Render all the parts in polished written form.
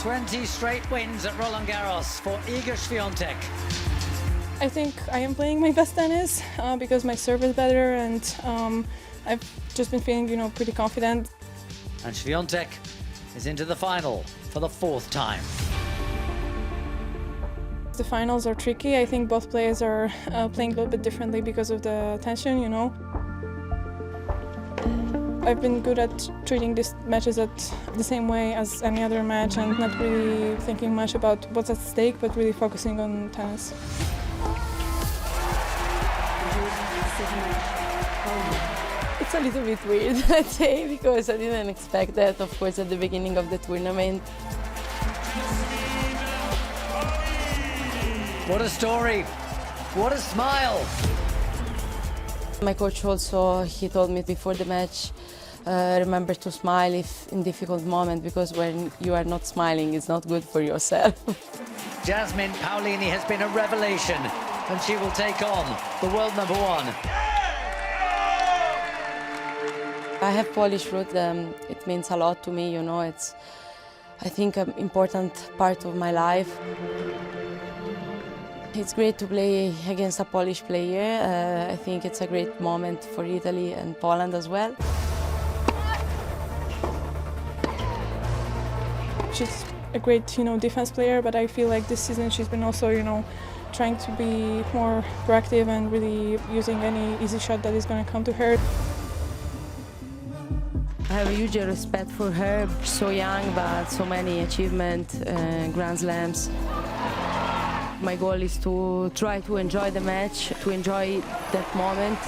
20 straight wins at Roland-Garros for Iga Swiatek. I think I am playing my best tennis because my serve is better, and I've just been feeling, pretty confident. And Swiatek is into the final for the 4th time. The finals are tricky. I think both players are playing a little bit differently because of the tension, I've been good at treating these matches at the same way as any other match and not really thinking much about what's at stake, but really focusing on tennis. It's a little bit weird, let's say, because I didn't expect that, of course, at the beginning of the tournament. What a story, what a smile. My coach also, he told me before the match, remember to smile if in difficult moment, because when you are not smiling, it's not good for yourself. Jasmine Paolini has been a revelation, and she will take on the world #1. I have Polish root, it means a lot to me, it's, I think, an important part of my life. It's great to play against a Polish player. I think it's a great moment for Italy and Poland as well. She's a great, defense player, but I feel like this season she's been also, trying to be more proactive and really using any easy shot that is going to come to her. I have a huge respect for her. So young, but so many achievements, Grand Slams. My goal is to try to enjoy the match, to enjoy that moment.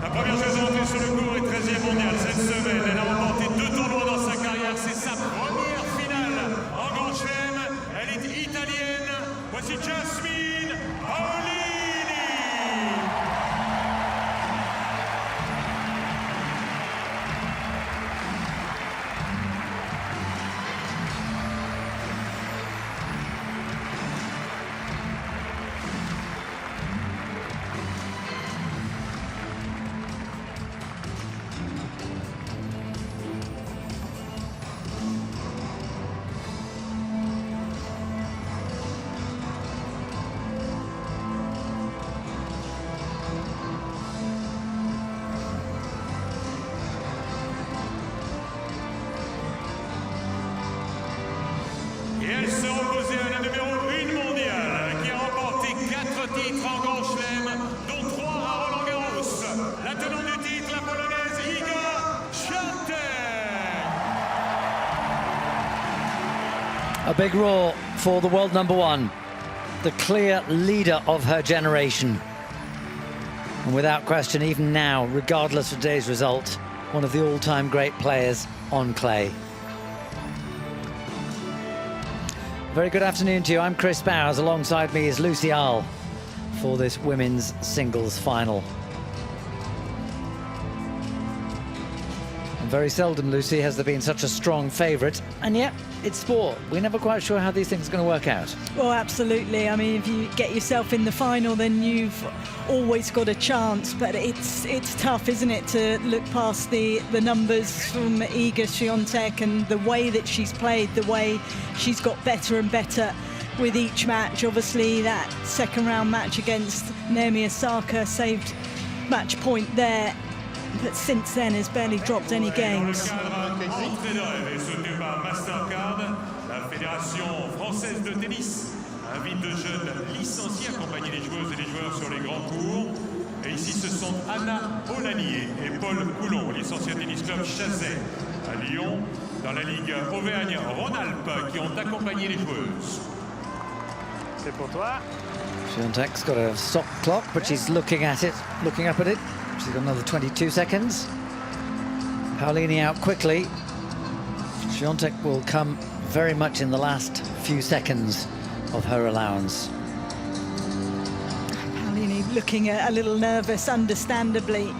La première chose entrée sur le court est 13e mondiale cette semaine. Elle a remporté 2 tournois dans sa carrière. C'est sa première finale en Grand Chelem. Elle est italienne. Voici Jasmine Paolini. Et elle se opposait à la numéro 1 mondiale qui a remporté 4 titres en Grand Chelem, dont 3 à Roland-Garros. La tenante du titre, la polonaise Iga Swiatek. A big roar for the world #1, the clear leader of her generation. And without question, even now, regardless of today's result, one of the all-time great players on clay. Very good afternoon to you. I'm Chris Bowers. Alongside me is Lucy Ahl for this women's singles final. And very seldom, Lucy, has there been such a strong favourite, and yet it's sport. We're never quite sure how these things are going to work out. Well, absolutely. I mean, if you get yourself in the final, then you've always got a chance. But it's tough, isn't it, to look past the numbers from Iga Swiatek and the way that she's played, the way she's got better and better with each match. Obviously, that second round match against Naomi Osaka saved match point there. But since then has barely dropped any games. La Fédération française de tennis invite de jeunes licenciés à accompagner les joueuses et les joueurs sur les grands cours. Et ici, ce sont Anna Paolini et Paul Coulon, licenciés tennis club Chazet à Lyon, dans la Ligue Auvergne-Rhône-Alpes, qui ont accompagné les joueuses. C'est pour toi. Swiatek's got a stop clock, but she's looking up at it. She's got another 22 seconds. Paolini out quickly. Swiatek will come very much in the last few seconds of her allowance. Paolini looking a little nervous, understandably.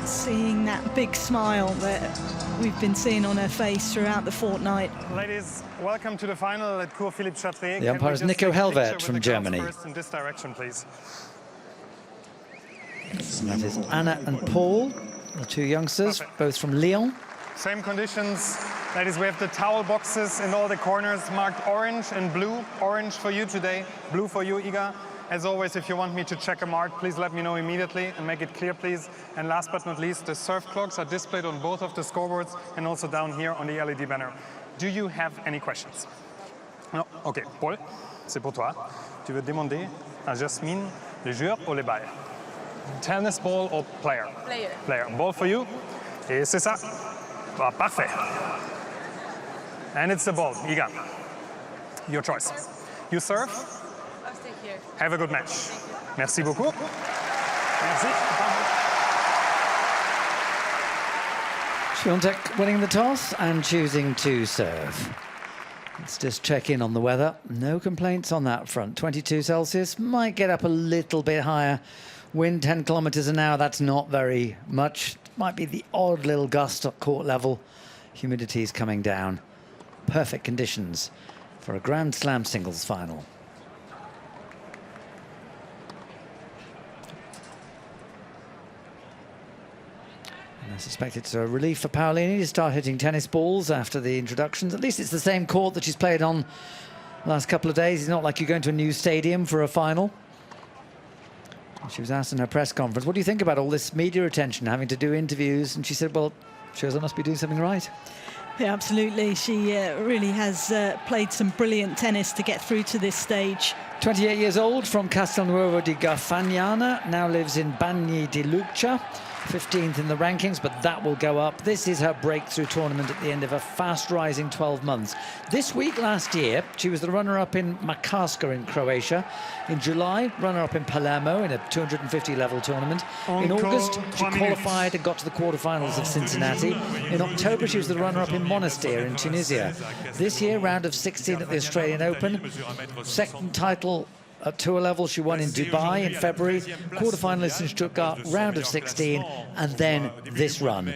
Seeing that big smile that we've been seeing on her face throughout the fortnight. Ladies, welcome to the final at Cours Philippe Chatrier. The umpire is Nico Helvert from Germany. First in this direction, please. And that is Anna and Paul, the two youngsters, both from Lyon. Same conditions. Ladies, we have the towel boxes in all the corners marked orange and blue. Orange for you today, blue for you, Iga. As always, if you want me to check a mark, please let me know immediately and make it clear, please. And last but not least, the serve clocks are displayed on both of the scoreboards and also down here on the LED banner. Do you have any questions? No? Ok, Paul, c'est pour toi. Tu veux demander à Jasmine les joueurs ou les balles? Tennis ball or player? Player. Player. Ball for you. Et c'est ça. Ah, parfait. And it's the ball. Iga. Your choice. You serve. I'll stay here. Have a good match. Merci beaucoup. Merci. Swiatek winning the toss and choosing to serve. Let's just check in on the weather. No complaints on that front. 22 Celsius, might get up a little bit higher. Wind 10 kilometers an hour, that's not very much. Might be the odd little gust at court level. Humidity's coming down. Perfect conditions for a Grand Slam singles final. I suspect it's a relief for Paolini to start hitting tennis balls after the introductions. At least it's the same court that she's played on the last couple of days. It's not like you're going to a new stadium for a final. She was asked in her press conference, what do you think about all this media attention, having to do interviews? And she said, well, shows I must be doing something right. Yeah, absolutely. She really has played some brilliant tennis to get through to this stage. 28 years old, from Castelnuovo di Garfagnana, now lives in Bagni di Lucca. 15th in the rankings, but that will go up. This is her breakthrough tournament at the end of a fast-rising 12 months. This week last year, she was the runner-up in Makarska in Croatia. In July, runner-up in Palermo in a 250-level tournament. In August, she qualified and got to the quarterfinals of Cincinnati. In October, she was the runner-up in Monastir in Tunisia. This year, round of 16 at the Australian Open. Second title at tour level, she won in Dubai in February, quarterfinalist in Stuttgart, round of 16, and then this run.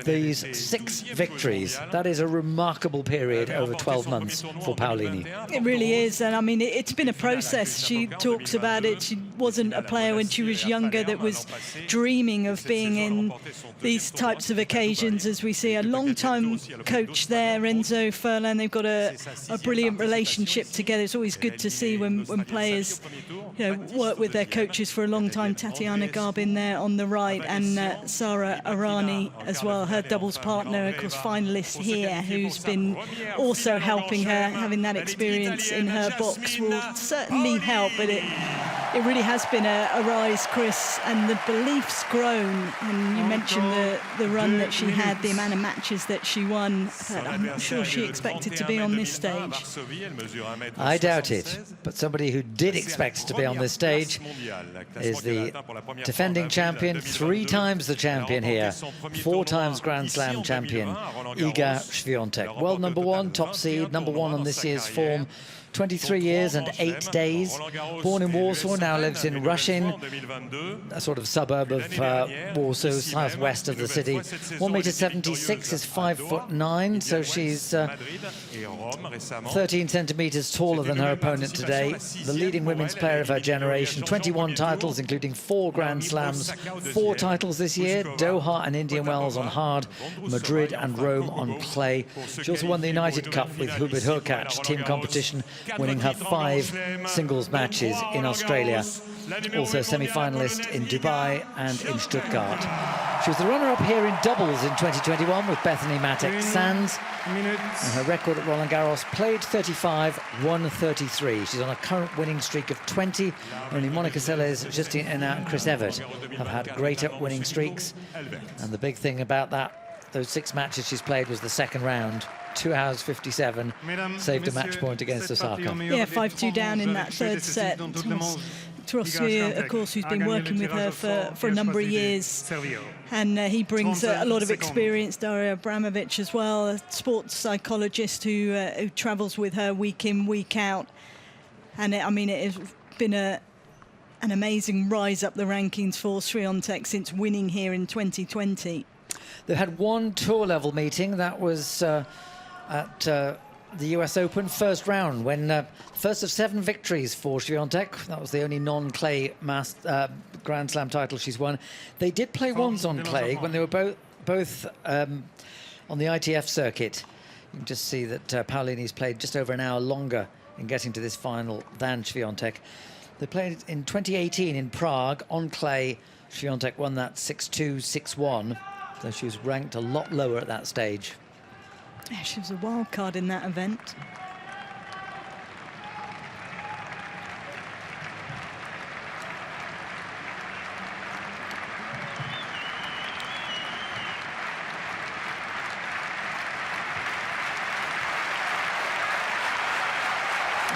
These 6 victories, that is a remarkable period over 12 months for Paolini. It really is, and I mean, it's been a process. She talks about it. She wasn't a player when she was younger that was dreaming of being in these types of occasions, as we see a long-time coach there, Renzo Furlan. They've got a brilliant relationship together. It's always good to see when players work with their coaches for a long time. Tatiana Garbin there on the right, and Sara Arani as well, her doubles partner, of course, finalist here, who's been also helping her. Having that experience in her box will certainly help, but it really has been a rise, Chris, and the belief's grown. And you mentioned the run that she had, the amount of matches that she won, but I'm not sure she expected to be on this stage. I doubt it, but somebody who did expect to be on this stage is the defending champion, 3 times the champion here, 4 times Grand Slam champion, Iga Swiatek. World number 1, top seed, number 1 on this year's form. 23 years and 8 days. Born in Warsaw, now lives in Rushin, a sort of suburb of Warsaw, southwest of the city. 1.76 m is 5'9", so she's 13 centimeters taller than her opponent today. The leading women's player of her generation. 21 titles, including 4 Grand Slams. 4 titles this year: Doha and Indian Wells on hard, Madrid and Rome on clay. She also won the United Cup with Hubert Hurkacz team competition, winning her 5 singles matches in Australia. Also semi-finalist in Dubai and in Stuttgart. She was the runner-up here in doubles in 2021 with Bethany Matek-Sands. And her record at Roland-Garros: played 35, won 33. She's on a current winning streak of 20. Only Monica Seles, Justine Henin and Chris Evert have had greater winning streaks. And the big thing about those 6 matches she's played was the second round. 2 hours 57, saved a match point against Osaka. Yeah, 5-2 down in that third set. Trotsky, of course, who's been working with her for a number of years, and he brings a lot of experience. Daria Abramovic as well, a sports psychologist who travels with her week in, week out. And I mean, it has been an amazing rise up the rankings for Swiatek since winning here in 2020. They had one tour level meeting. That was at the US Open first round, when first of 7 victories for Swiatek. That was the only non-clay Grand Slam title she's won. They did play once on clay when they were both on the ITF circuit. You can just see that Paolini's played just over an hour longer in getting to this final than Swiatek. They played in 2018 in Prague on clay. Swiatek won that 6-2, 6-1. So she was ranked a lot lower at that stage. Yeah, she was a wild card in that event.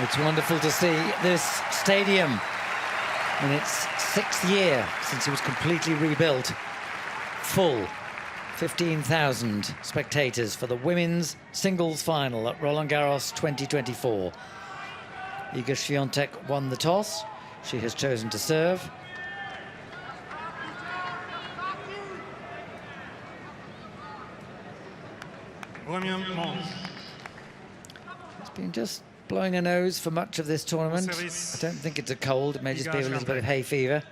It's wonderful to see this stadium in its 6th year since it was completely rebuilt. Full. 15,000 spectators for the women's singles final at Roland-Garros 2024. Iga Swiatek won the toss. She has chosen to serve. It's been just blowing her nose for much of this tournament. I don't think it's a cold. It may just be a little bit of hay fever.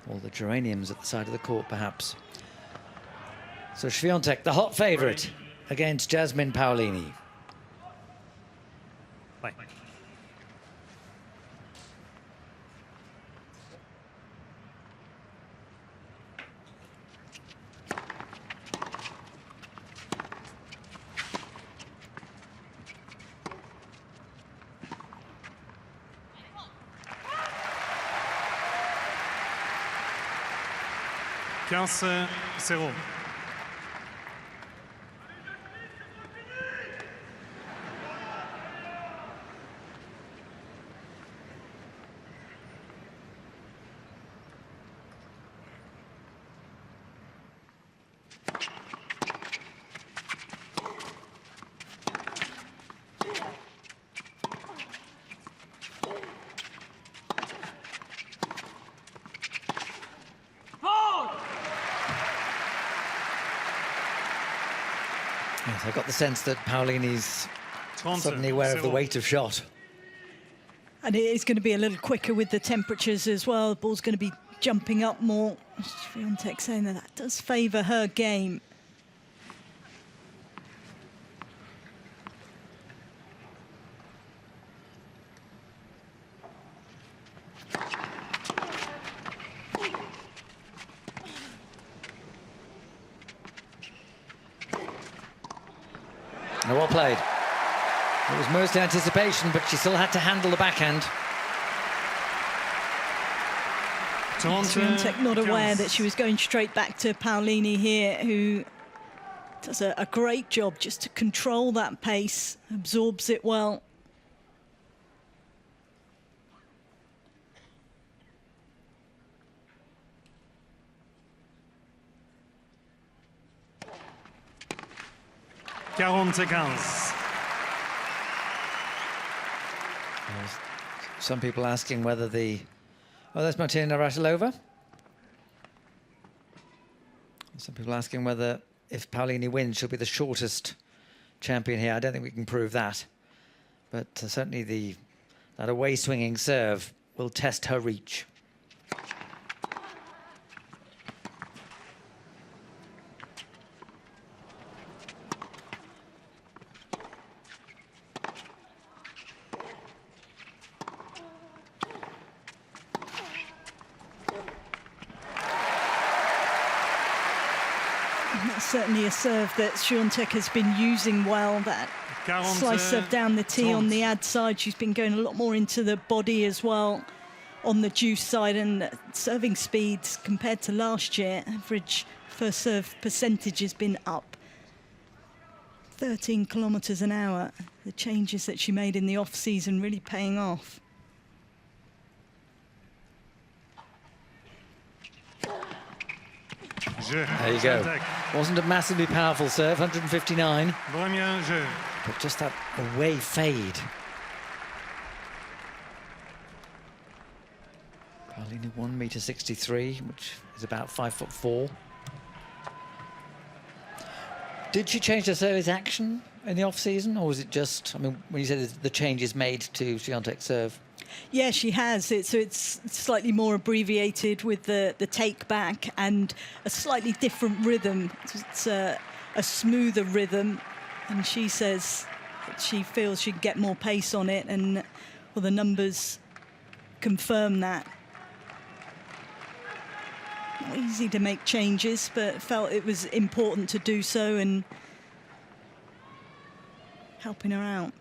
Or the geraniums at the side of the court, perhaps. So Swiatek, the hot favourite, against Jasmine Paolini. Bye. 15-0. Yes, I got the sense that Paolini's suddenly aware of the weight of shot. And it is going to be a little quicker with the temperatures as well. The ball's going to be jumping up more. Swiatek saying that does favour her game. No, well played. It was most anticipation, but she still had to handle the backhand. Swiatek not aware that she was going straight back to Paolini here, who does a great job just to control that pace, absorbs it well. Some people asking whether the... Oh, there's Martina Navratilova. Some people asking whether, if Paolini wins, she'll be the shortest champion here. I don't think we can prove that. But certainly that away swinging serve will test her reach. Certainly a serve that Swiatek has been using well, that slice serve down the tee on the ad side. She's been going a lot more into the body as well on the juice side, and serving speeds compared to last year, average first serve percentage has been up 13 kilometres an hour. The changes that she made in the off season really paying off. There you go. Wasn't a massively powerful serve, 159. But just that away fade. Paolini 1 meter 63, which is about 5'4". Did she change her service action in the off-season, or was it just, I mean, when you said the changes made to Swiatek's serve? Yeah, she has. So it's slightly more abbreviated with the take back and a slightly different rhythm. It's a smoother rhythm, and she says that she feels she can get more pace on it, and well, the numbers confirm that. Not easy to make changes, but felt it was important to do so and helping her out.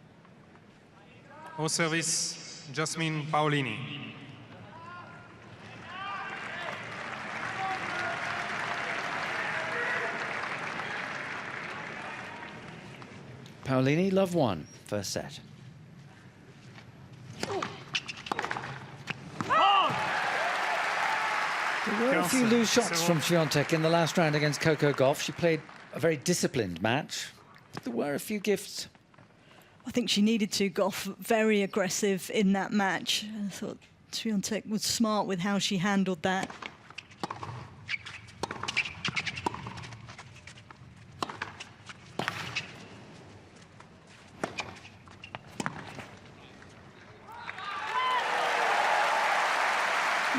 Au service, Jasmine Paolini. Paolini, love one, first set. There were a few loose shots from Swiatek in the last round against Coco Gauff. She played a very disciplined match. There were a few gifts. I think she needed to. Gauff very aggressive in that match. I thought Swiatek was smart with how she handled that.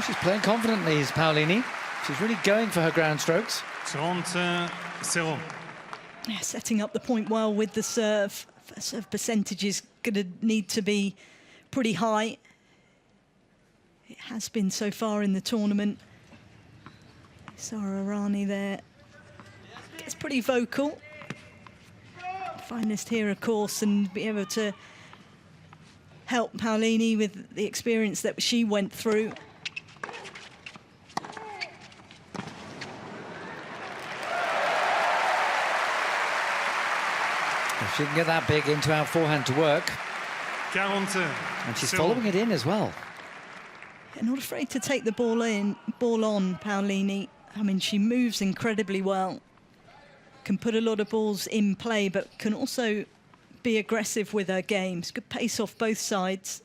She's playing confidently, is Paolini. She's really going for her ground strokes. 30-0. Yeah, setting up the point well with the serve. Serve percentage is going to need to be pretty high. It has been so far in the tournament. Sara Errani there gets pretty vocal. Finest here, of course, and be able to help Paolini with the experience that she went through. If she can get that big into our forehand to work. 40. And she's following it in as well. Yeah, not afraid to take the ball on, Paolini. I mean, she moves incredibly well. Can put a lot of balls in play, but can also be aggressive with her games. Good pace off both sides.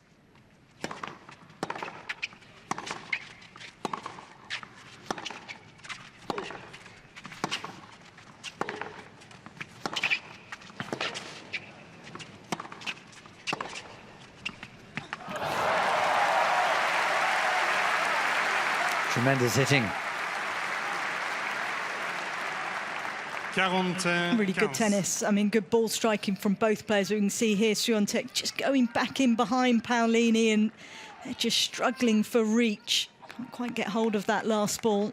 Tremendous hitting. 40. Really good tennis. I mean, good ball striking from both players. We can see here Swiatek just going back in behind Paolini, and they're just struggling for reach. Can't quite get hold of that last ball.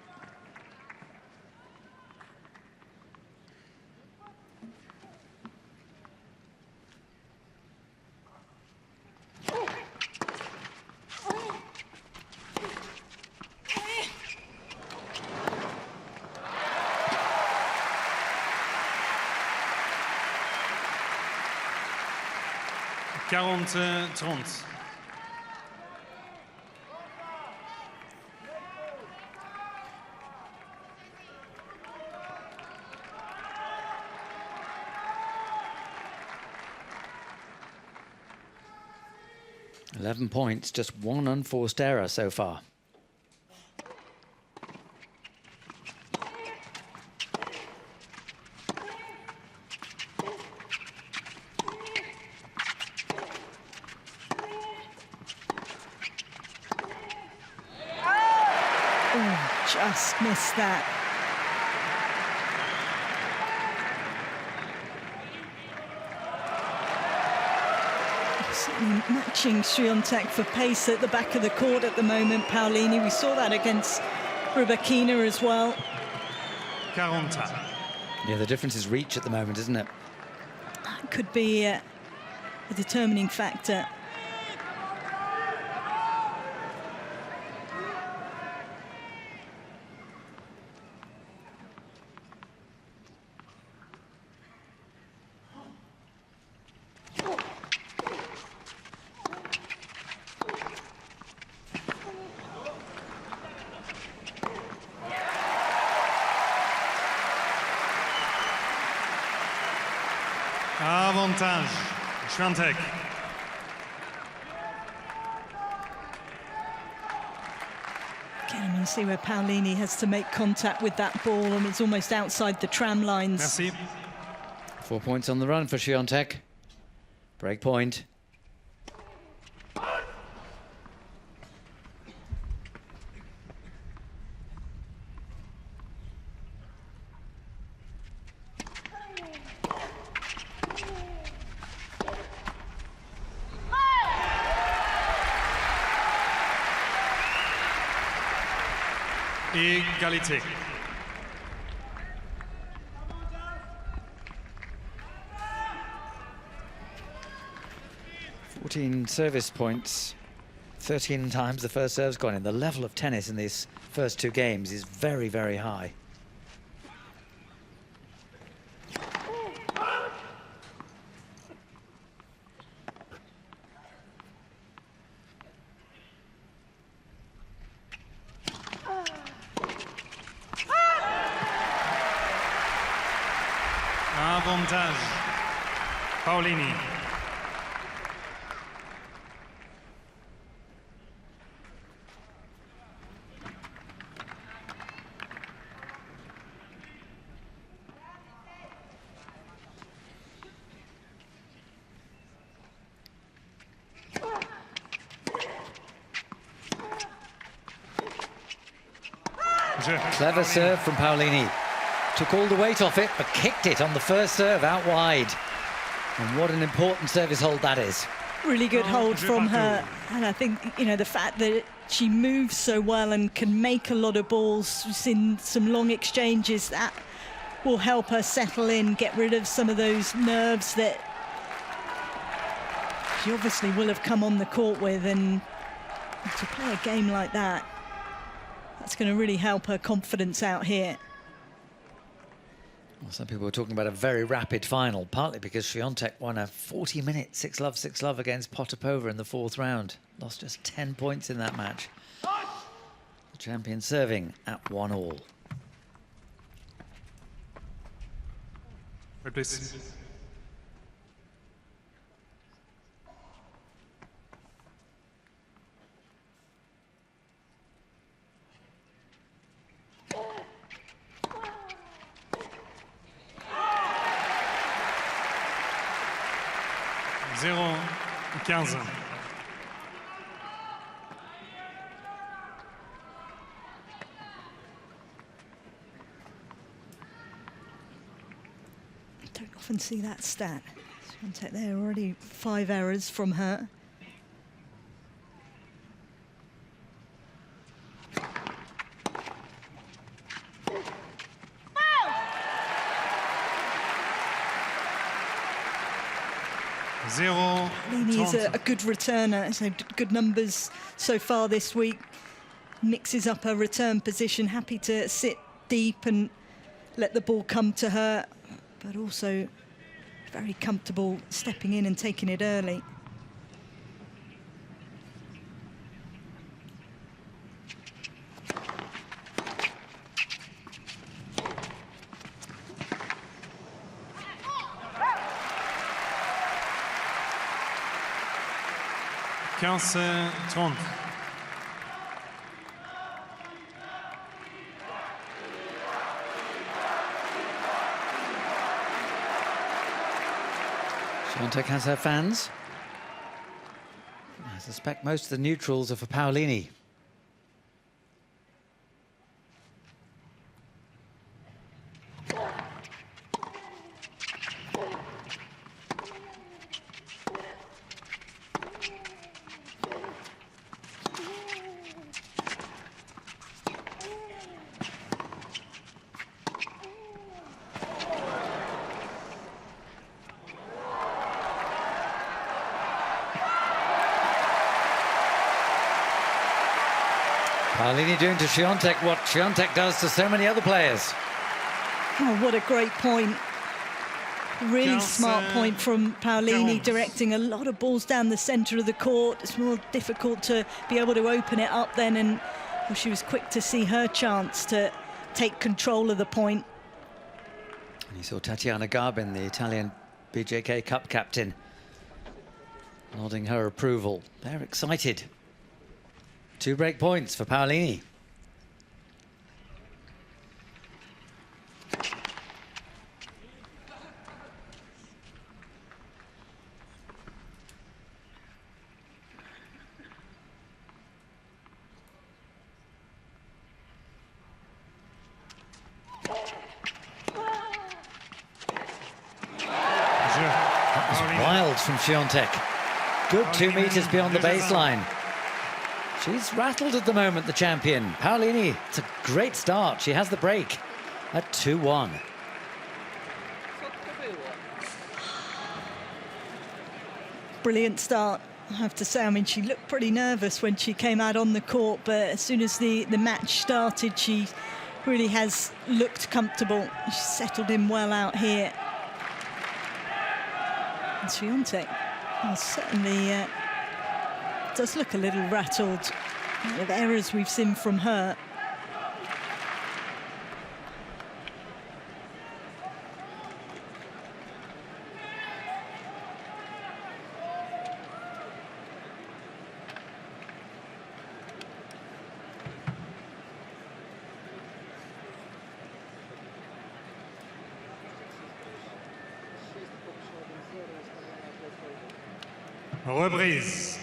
Trente. 11 points, just one unforced error so far. Just missed that. Matching Swiatek for pace at the back of the court at the moment, Paolini. We saw that against Rybakina as well. 40. Yeah, the difference is reach at the moment, isn't it? That could be a determining factor. Avantage, Swiatek. Again, you see where Paolini has to make contact with that ball, and it's almost outside the tram lines. Merci. 4 points on the run for Swiatek. Break point. Égalité. 14 service points, 13 times the first serve's gone in. The level of tennis in these first two games is very, very high. Avantage. Paolini. Clever serve from Paolini. Took all the weight off it, but kicked it on the first serve out wide. And what an important service hold that is. Really good hold from her. And I think, you know, the fact that she moves so well and can make a lot of balls in some long exchanges, that will help her settle in, get rid of some of those nerves that she obviously will have come on the court with. And to play a game like that, that's going to really help her confidence out here. Well, some people were talking about a very rapid final, partly because Swiatek won a 40-minute 6-love, 6-love against Potapova in the fourth round. Lost just 10 points in that match. The champion serving at 1-all. Right, please. Zero, 15. Don't often see that stat. Swiatek there, already 5 errors from her. Paolini's a good returner, so good numbers so far this week. Mixes up her return position, happy to sit deep and let the ball come to her, but also very comfortable stepping in and taking it early. Swiatek has her fans. I suspect most of the neutrals are for Paolini. Paolini doing to Swiatek what Swiatek does to so many other players. Oh, what a great point. Really smart point from Paolini, directing a lot of balls down the centre of the court. It's more difficult to be able to open it up then, and well, she was quick to see her chance to take control of the point. And you saw Tatiana Garbin, the Italian BJK Cup captain, nodding her approval. They're excited. 2 break points for Paolini. from Swiatek. Good 2 meters beyond the baseline. She's rattled at the moment, the champion. Paolini, it's a great start. She has the break at 2-1. Brilliant start, I have to say. I mean, she looked pretty nervous when she came out on the court, but as soon as the match started, she really has looked comfortable. She settled in well out here. And Swiatek certainly does look a little rattled. The errors we've seen from her. Reprise.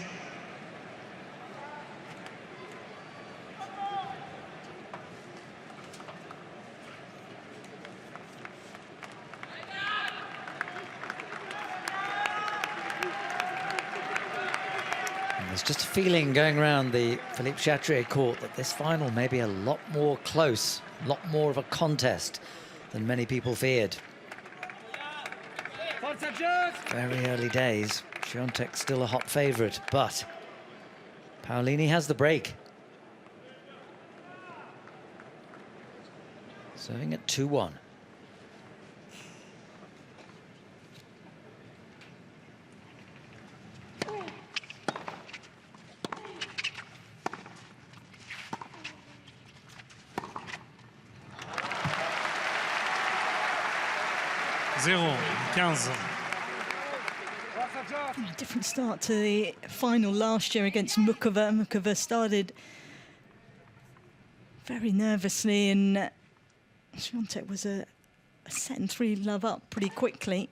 There's just a feeling going around the Philippe Chatrier court that this final may be a lot more close, a lot more of a contest than many people feared. Very early days. Swiatek's still a hot favourite, but Paolini has the break. Serving at 2-1. A different start to the final last year against Mukova. Mukova started very nervously, and Swiatek was a set and 3 love up pretty quickly.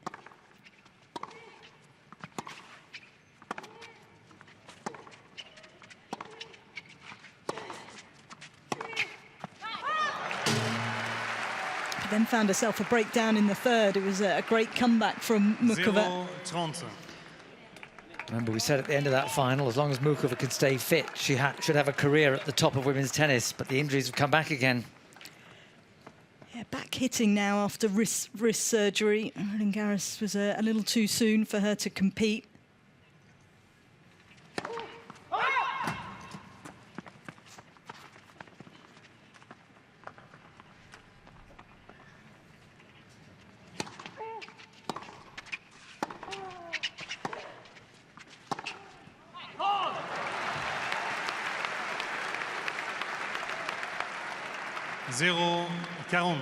Then found herself a breakdown in the third. It was a great comeback from Mukova. Remember, we said at the end of that final, as long as Mukova can stay fit, she should have a career at the top of women's tennis, but the injuries have come back again. Yeah, back hitting now after wrist surgery. Roland-Garros was a little too soon for her to compete. Zero 40.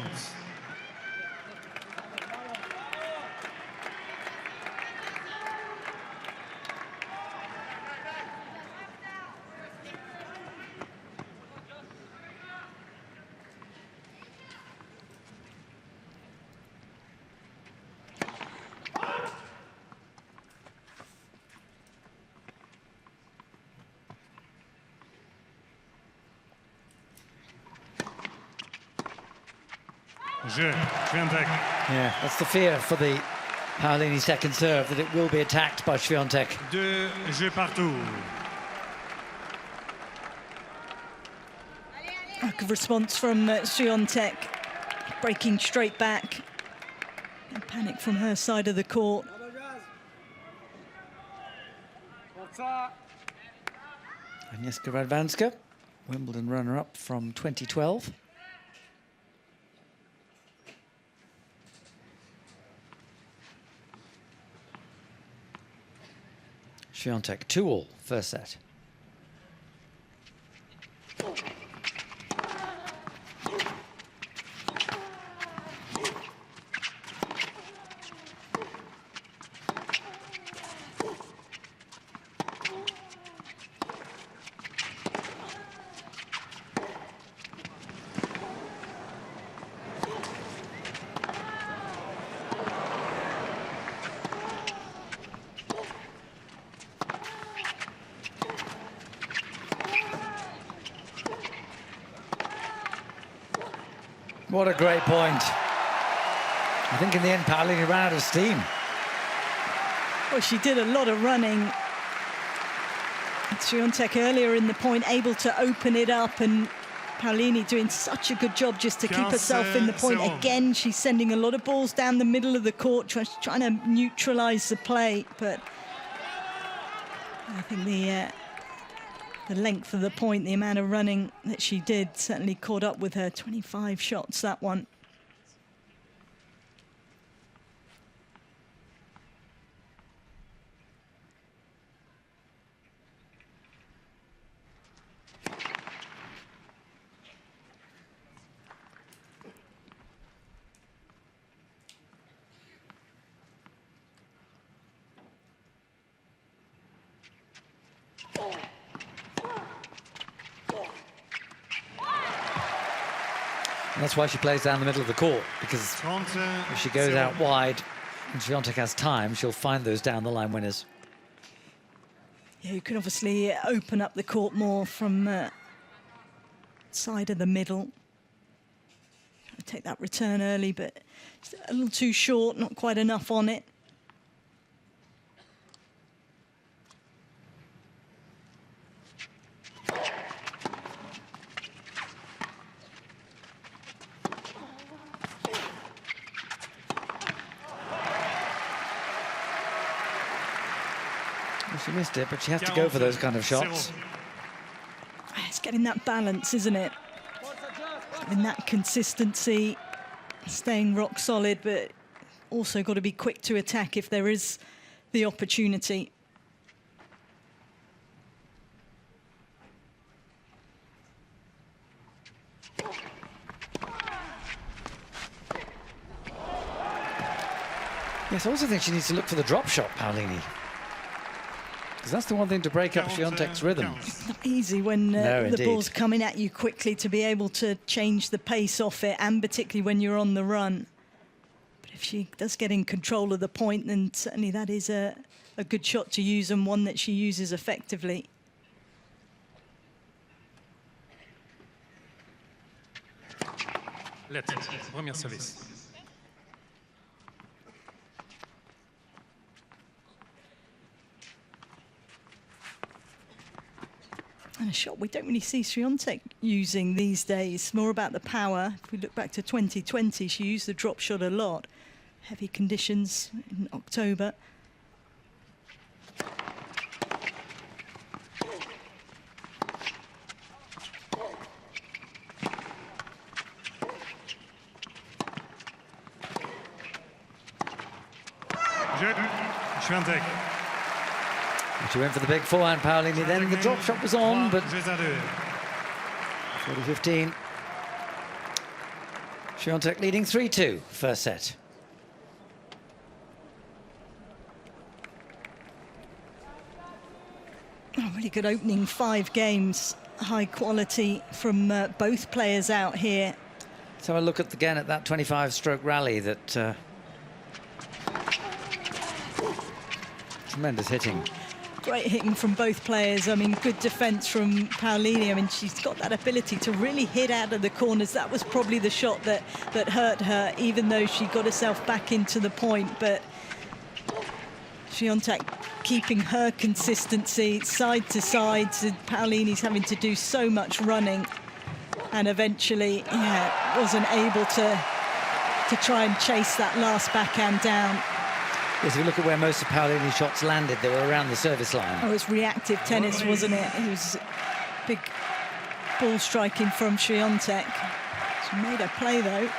Yeah, that's the fear for the Paolini second serve, that it will be attacked by Swiatek. 2 jeux partout. Lack of response from Swiatek, breaking straight back. And panic from her side of the court. Agnieszka Radwanska, Wimbledon runner-up from 2012. Swiatek 2-all, first set. What a great point. I think in the end, Paolini ran out of steam. Well, she did a lot of running. Swiatek earlier in the point, able to open it up, and Paolini doing such a good job just to keep herself in the point. Again, she's sending a lot of balls down the middle of the court, trying to neutralize the play, but I think the length of the point, the amount of running that she did certainly caught up with her. 25 shots, that one. And that's why she plays down the middle of the court, because if she goes out wide and Swiatek has time, she'll find those down the line winners. Yeah, you can obviously open up the court more from side of the middle. Take that return early, but it's a little too short, not quite enough on it. She missed it, but she has to go for those kind of shots. It's getting that balance, isn't it? Having that consistency, staying rock solid, but also got to be quick to attack if there is the opportunity. Yes, I also think she needs to look for the drop shot, Paolini. Because that's the one thing to break up Swiatek's rhythm. It's not easy when the ball's coming at you quickly to be able to change the pace off it, and particularly when you're on the run. But if she does get in control of the point, then certainly that is a good shot to use, and one that she uses effectively. Premier service. And a shot we don't really see Swiatek using these days, more about the power. If we look back to 2020, she used the drop shot a lot. Heavy conditions in October. Swiatek. She went for the big forehand, Paolini. Then the drop shot was on, but 40-15. Swiatek leading 3-2, first set. Oh, really good opening 5 games. High quality from both players out here. Let's have a look again at that 25-stroke rally that... tremendous hitting. Great hitting from both players. I mean, good defense from Paolini. I mean, she's got that ability to really hit out of the corners. That was probably the shot that hurt her, even though she got herself back into the point. But Swiatek keeping her consistency side to side. So Paolini's having to do so much running, and eventually, wasn't able to try and chase that last backhand down. Yes, if you look at where most of Paolini's shots landed, they were around the service line. Oh, it was reactive tennis, wasn't it? It was big ball striking from Swiatek. She made her play, though.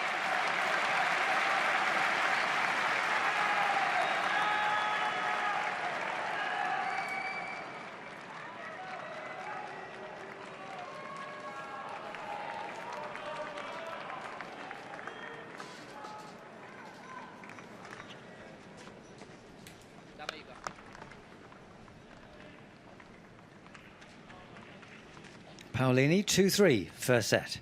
Paolini, 2-3, first set.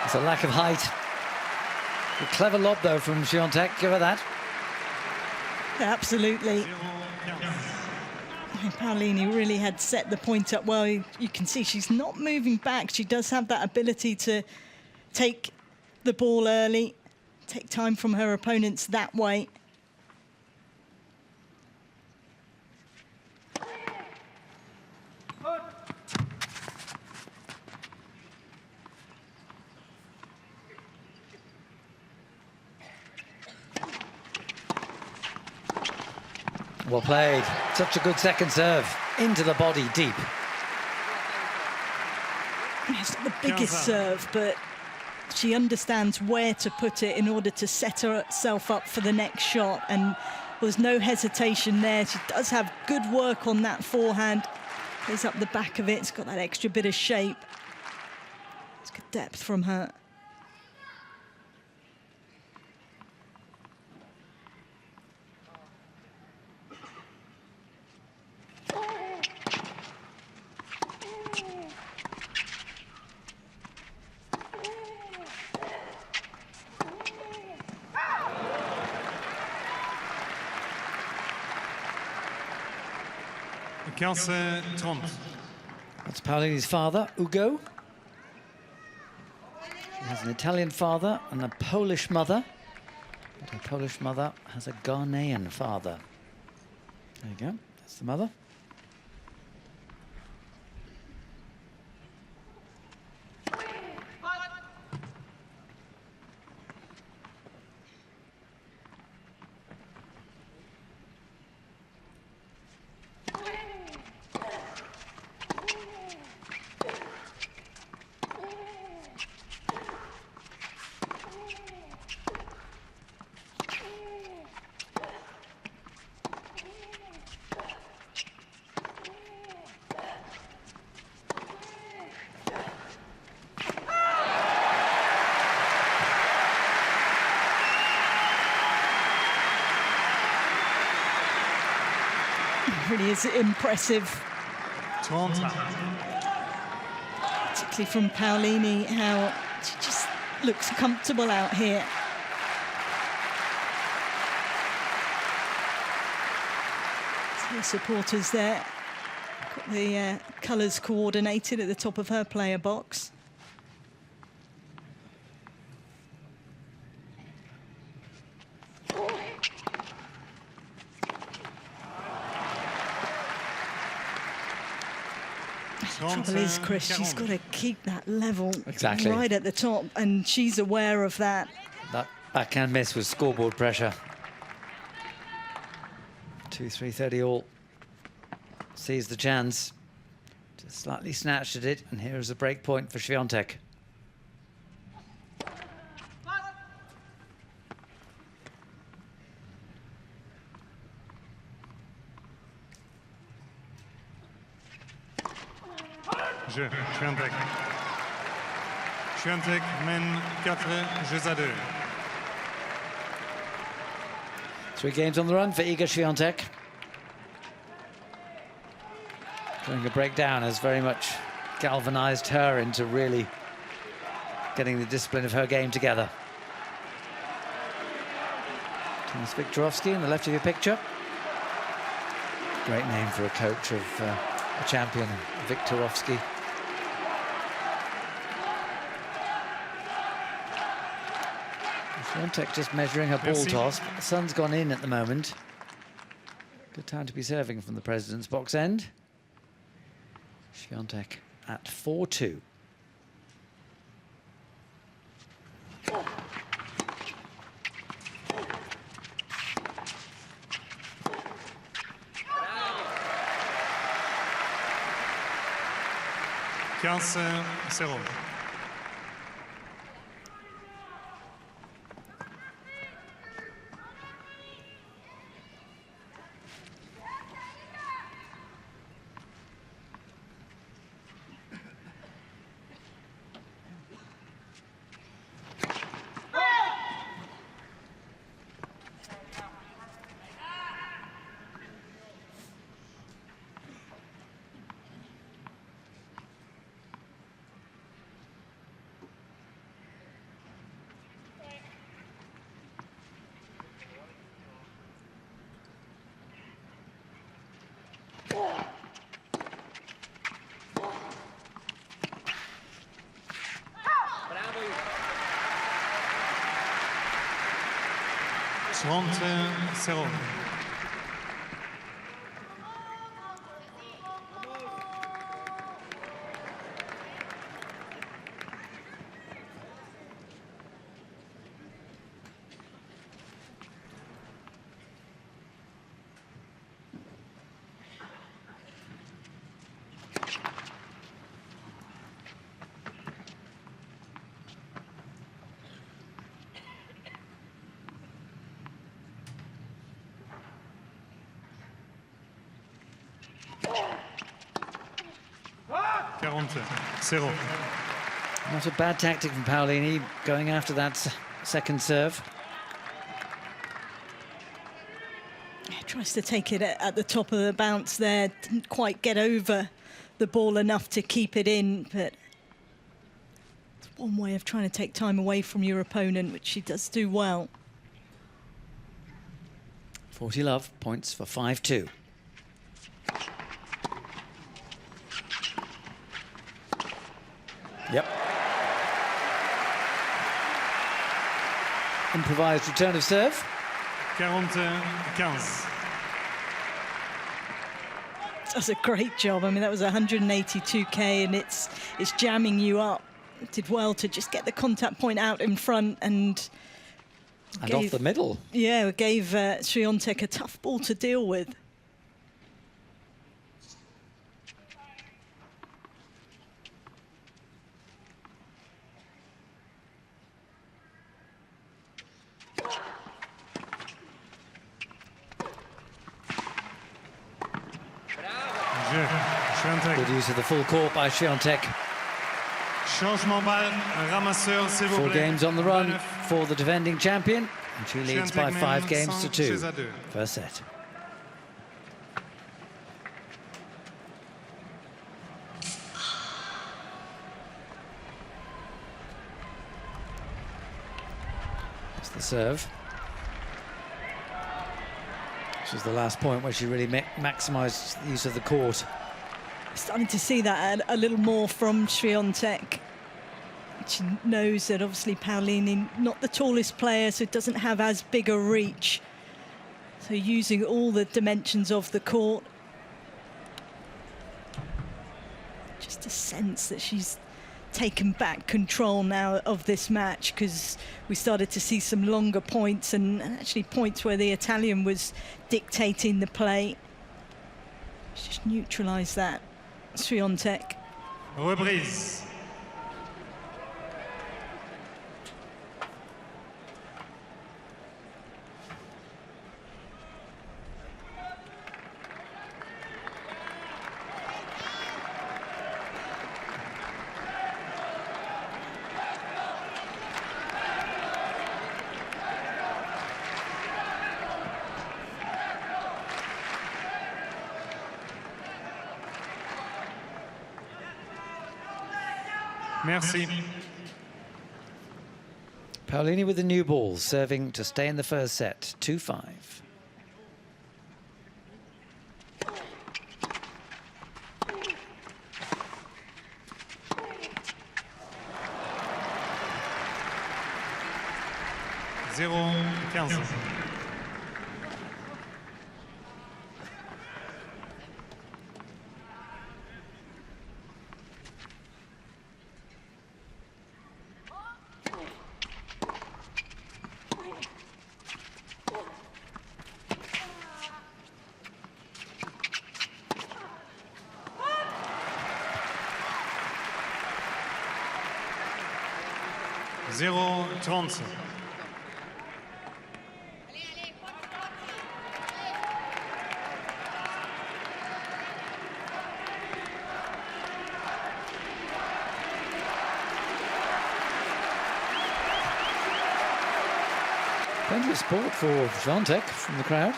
It's a lack of height. A clever lob, though, from Swiatek. Give her that. Absolutely. Paolini really had set the point up well. You can see she's not moving back. She does have that ability to take the ball early, take time from her opponents that way. Well played. Such a good second serve. Into the body, deep. It's not the biggest serve, but she understands where to put it in order to set herself up for the next shot. And there's no hesitation there. She does have good work on that forehand. Plays up the back of it. It's got that extra bit of shape. It's good depth from her. That's Paolini's father, Ugo. She has an Italian father and a Polish mother. But her Polish mother has a Ghanaian father. There you go, that's the mother. Really is impressive. Particularly from Paolini, how she just looks comfortable out here. Her supporters there. Got the colours coordinated at the top of her player box. The trouble is, Chris, she's got to keep that level right at the top, and she's aware of that. That backhand miss was scoreboard pressure. 2-3-30 all. Sees the chance. Just slightly snatched at it, and here is a break point for Swiatek. Swiatek. Swiatek mène 4-2. 3 games on the run for Iga Swiatek. Doing a breakdown has very much galvanized her into really getting the discipline of her game together. Thomas Viktorovski in the left of your picture. Great name for a coach of a champion, Viktorovski. Swiatek just measuring her ball toss. The sun's gone in at the moment. Good time to be serving from the president's box end. Swiatek at 4-2. Zero. 30-0. Not a bad tactic from Paolini, going after that second serve. Tries to take it at the top of the bounce there. Didn't quite get over the ball enough to keep it in, but it's one way of trying to take time away from your opponent, which she does do well. 40 love, points for 5-2. Yep. Improvised return of serve. 40-15. Does a great job. I mean, that was 182k, and it's jamming you up. It did well to just get the contact point out in front and off the middle. Yeah, it gave Swiatek a tough ball to deal with. Good use of the full court by Swiatek. Changement balle, ramasseur, s'il vous plaît. 4 games on the run for the defending champion, and she leads by 5 games to 2. First set. That's the serve. This was the last point where she really maximised the use of the court. Starting to see that a little more from Swiatek. She knows that obviously Paolini, not the tallest player, so doesn't have as big a reach. So using all the dimensions of the court. Just a sense that she's taken back control now of this match, because we started to see some longer points and actually points where the Italian was dictating the play. She's just neutralised that. Swiatek. Reprise. Merci. Paolini with the new ball, serving to stay in the first set, 2-5. Zero, 15. Zero, 30. Plenty of support for Swiatek from the crowd.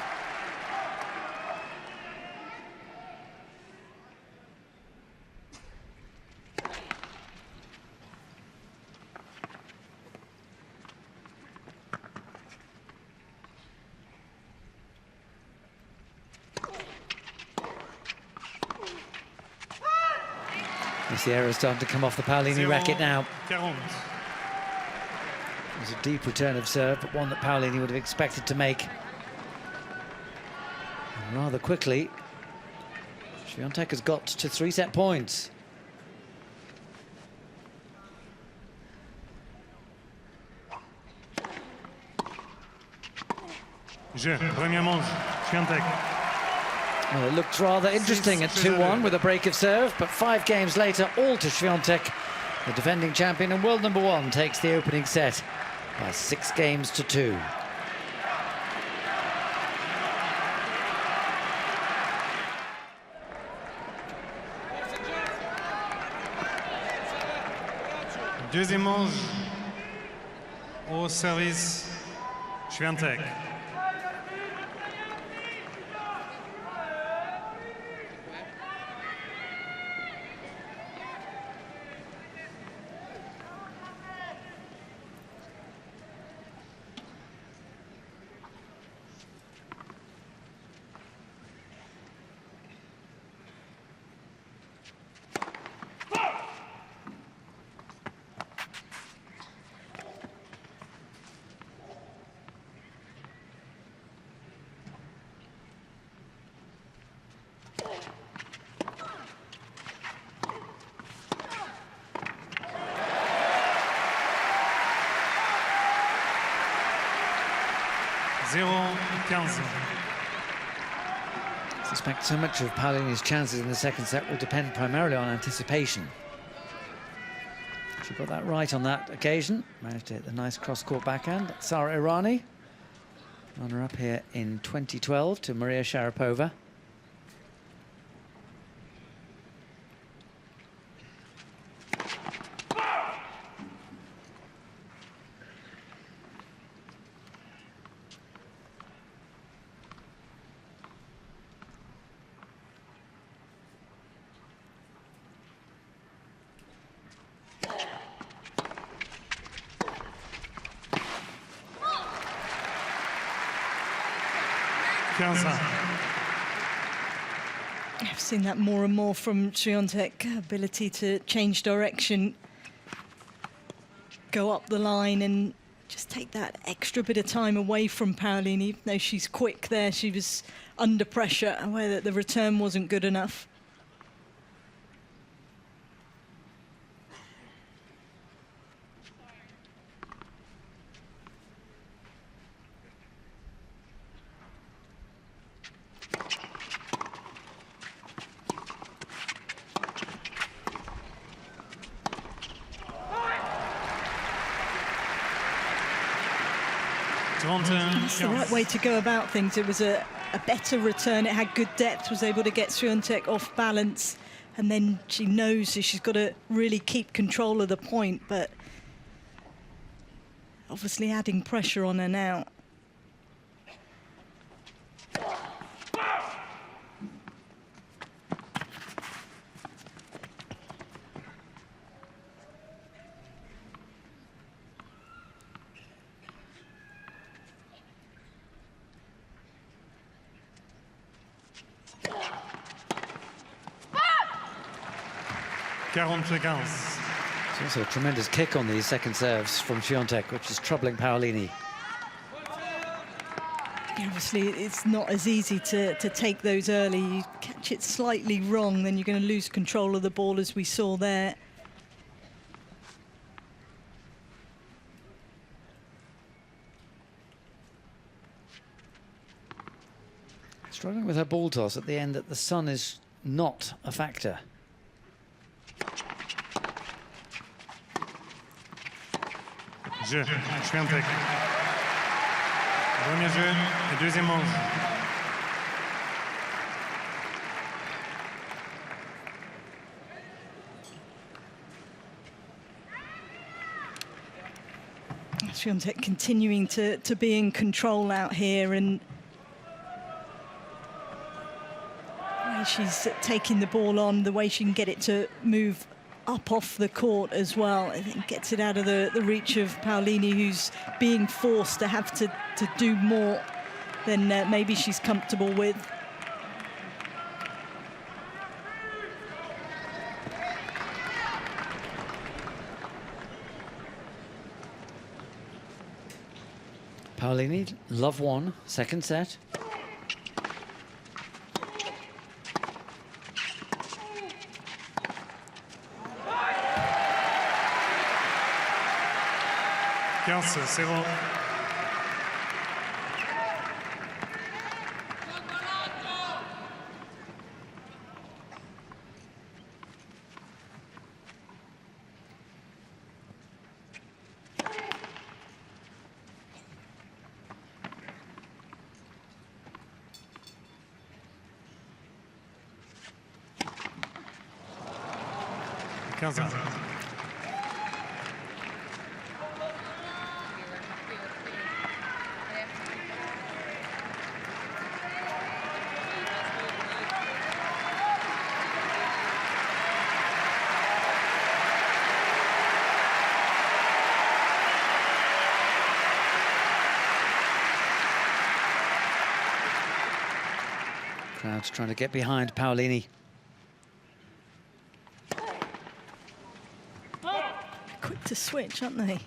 The error starting to come off the Paolini racket now. 40. was a deep return of serve, but one that Paolini would have expected to make. And rather quickly, Swiatek has got to 3 set points. Première manche, Swiatek. Well, it looked rather interesting at 2-1 with a break of serve, but 5 games later, all to Swiatek. The defending champion and world #1 takes the opening set by 6 games to 2. Deuxième manche, au service, Swiatek. I suspect so much of Paolini's chances in the second set will depend primarily on anticipation. She got that right on that occasion. Managed to hit the nice cross-court backhand. Sara Irani, runner-up here in 2012 to Maria Sharapova. I've seen that more and more from Swiatek, ability to change direction, go up the line and just take that extra bit of time away from Paolini. Even though she's quick there, she was under pressure, aware that the return wasn't good enough. That's the right way to go about things. It was a better return. It had good depth, was able to get Swiatek off balance. And then she knows that she's got to really keep control of the point, but obviously adding pressure on her now. It's also a tremendous kick on these second serves from Swiatek, which is troubling Paolini. Yeah, obviously, it's not as easy to take those early. You catch it slightly wrong, then you're going to lose control of the ball, as we saw there. Struggling with her ball toss at the end, that the sun is not a factor. Jeu, Swiatek. Premier jeu et deuxième manche. Swiatek continuing to be in control out here, and the way she's taking the ball on, the way she can get it to move up off the court as well. I think gets it out of the reach of Paolini, who's being forced to have to do more than maybe she's comfortable with. Paolini, love one, second set. Zero. Crowd's trying to get behind Paolini. Quick to switch, aren't they?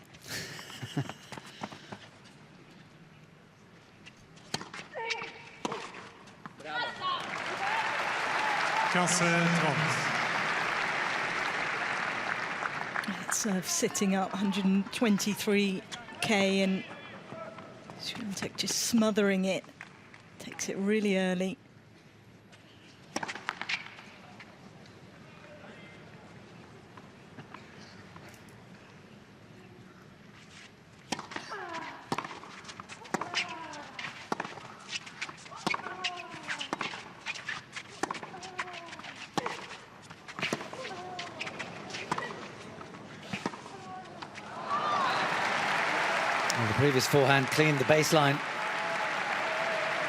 It's sitting up 123k and Swiatek just smothering it. Takes it really early. The previous forehand cleaned the baseline.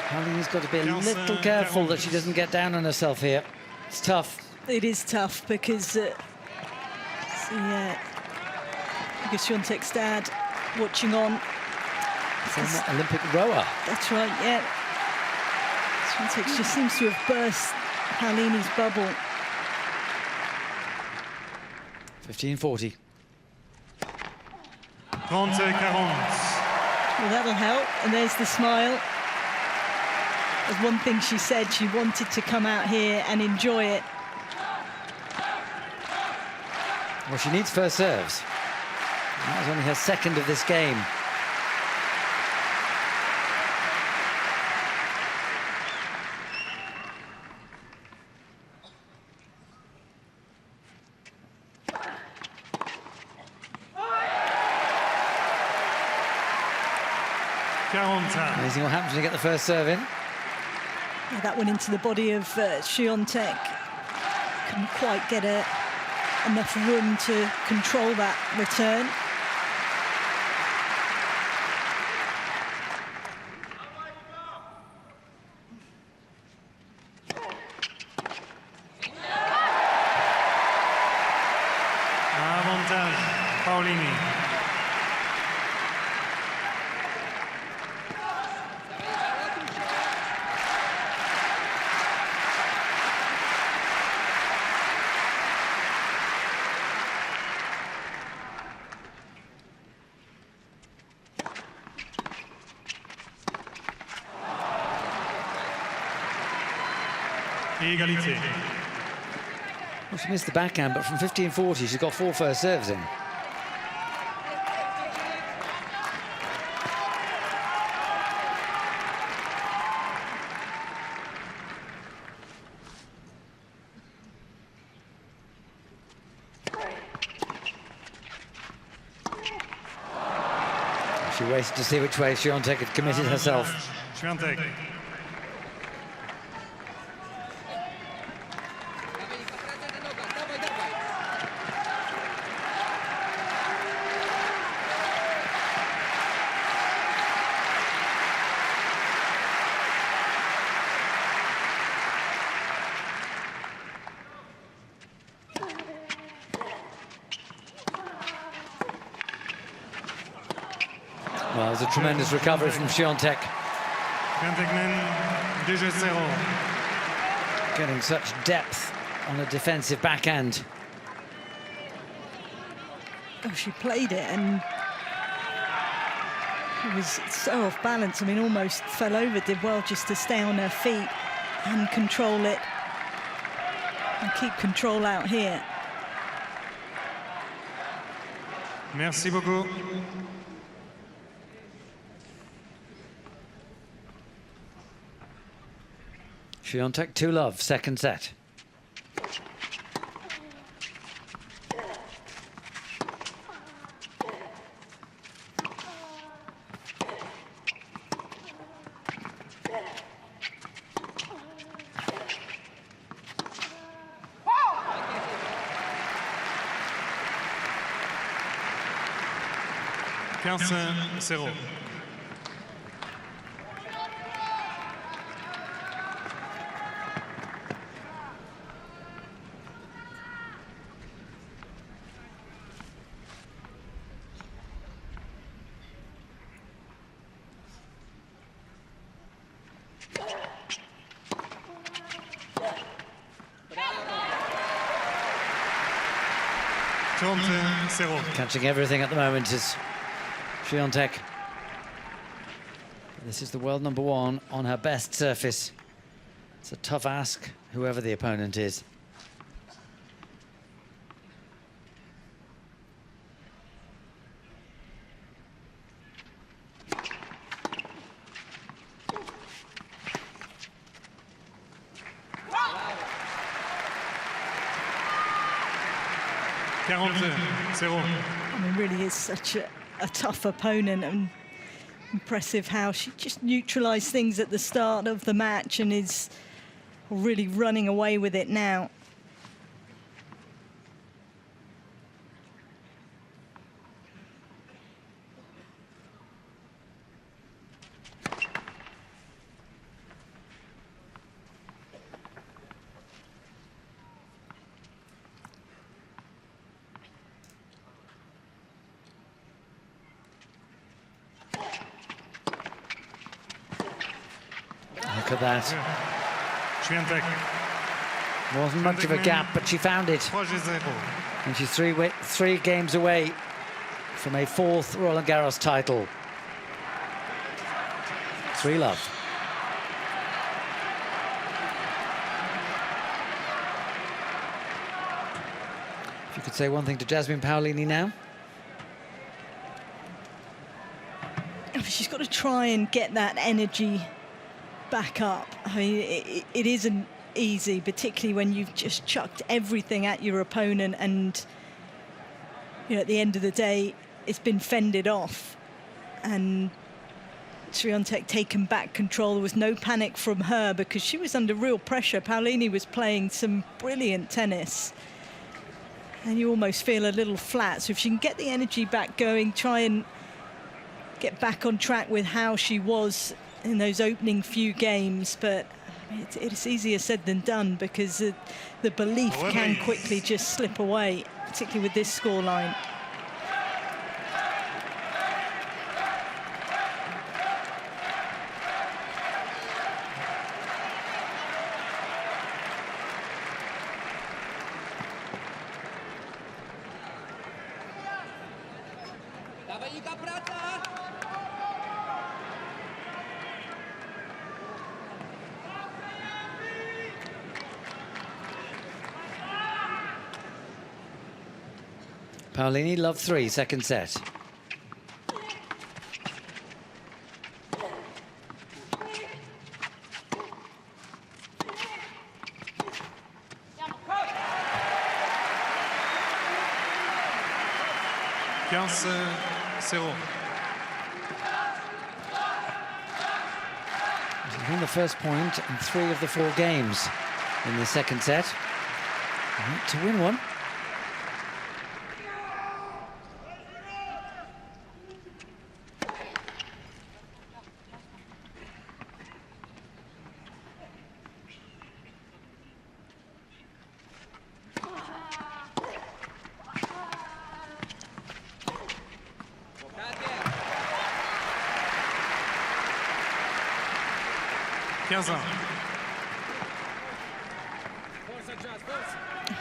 Paolini's got to be a little careful that she doesn't get down on herself here. It's tough. It is tough because Swiatek's dad watching on. Former Olympic rower. That's right, yeah. Swiatek just seems to have burst Paolini's bubble. 15-40. 30-40. Well, that'll help. And there's the smile. There's one thing she said, she wanted to come out here and enjoy it. Well, she needs first serves. That was only her second of this game. Amazing what happens when you get the first serve in. Yeah, that went into the body of Swiatek. Couldn't quite get enough room to control that return. Avantage, Paolini. Égalité. Well, she missed the backhand, but from 15-40, she's got 4 first serves in. She waited to see which way Swiatek had committed herself. Swiatek. Well, it was a tremendous recovery from Swiatek. Getting such depth on a defensive backhand. Oh, she played it and It was so off balance. I mean, almost fell over. Did well just to stay on her feet and control it and keep control out here. Merci beaucoup. Swiatek 2-love, second set. Zero. Catching everything at the moment is Swiatek. This is the world #1 on her best surface. It's a tough ask, whoever the opponent is. I mean, really is such a tough opponent, and impressive how she just neutralised things at the start of the match and is really running away with it now. Look at that. Wasn't much of a gap, but she found it. And she's three games away from a 4th Roland-Garros title. 3-love. If you could say one thing to Jasmine Paolini now. She's got to try and get that energy back up. I mean, it isn't easy, particularly when you've just chucked everything at your opponent, and you know, at the end of the day, it's been fended off. And Swiatek taken back control. There was no panic from her because she was under real pressure. Paolini was playing some brilliant tennis, and you almost feel a little flat. So if she can get the energy back going, try and get back on track with how she was in those opening few games, but it's easier said than done because the belief can quickly just slip away, particularly with this scoreline. Paolini, love 3, second set. She's won the first point in 3 of the 4 games in the second set. And to win one.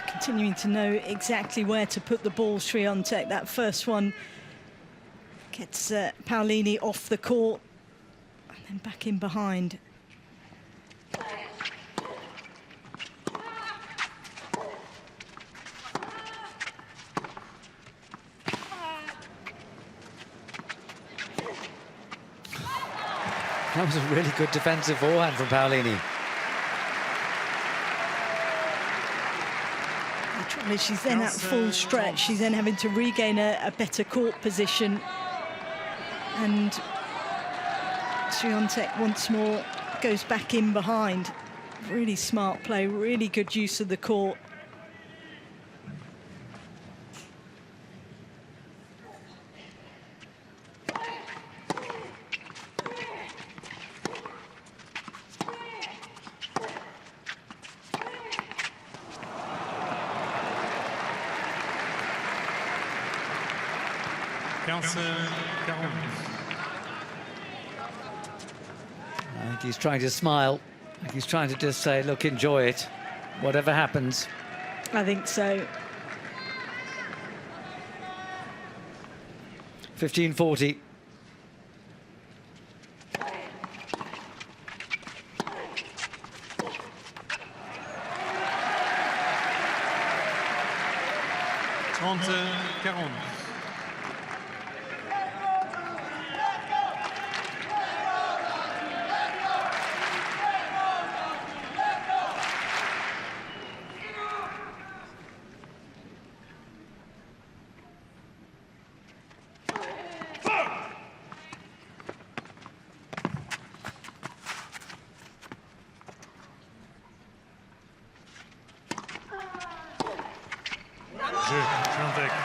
Continuing to know exactly where to put the ball, Swiatek. That first one Gets Paolini off the court and then back in behind. That was a really good defensive forehand from Paolini. The trouble is she's then at full stretch. She's then having to regain a better court position. And Swiatek once more goes back in behind. Really smart play, really good use of the court. I think he's trying to smile. I think he's trying to just say, look, enjoy it, whatever happens. I think so. 15-40.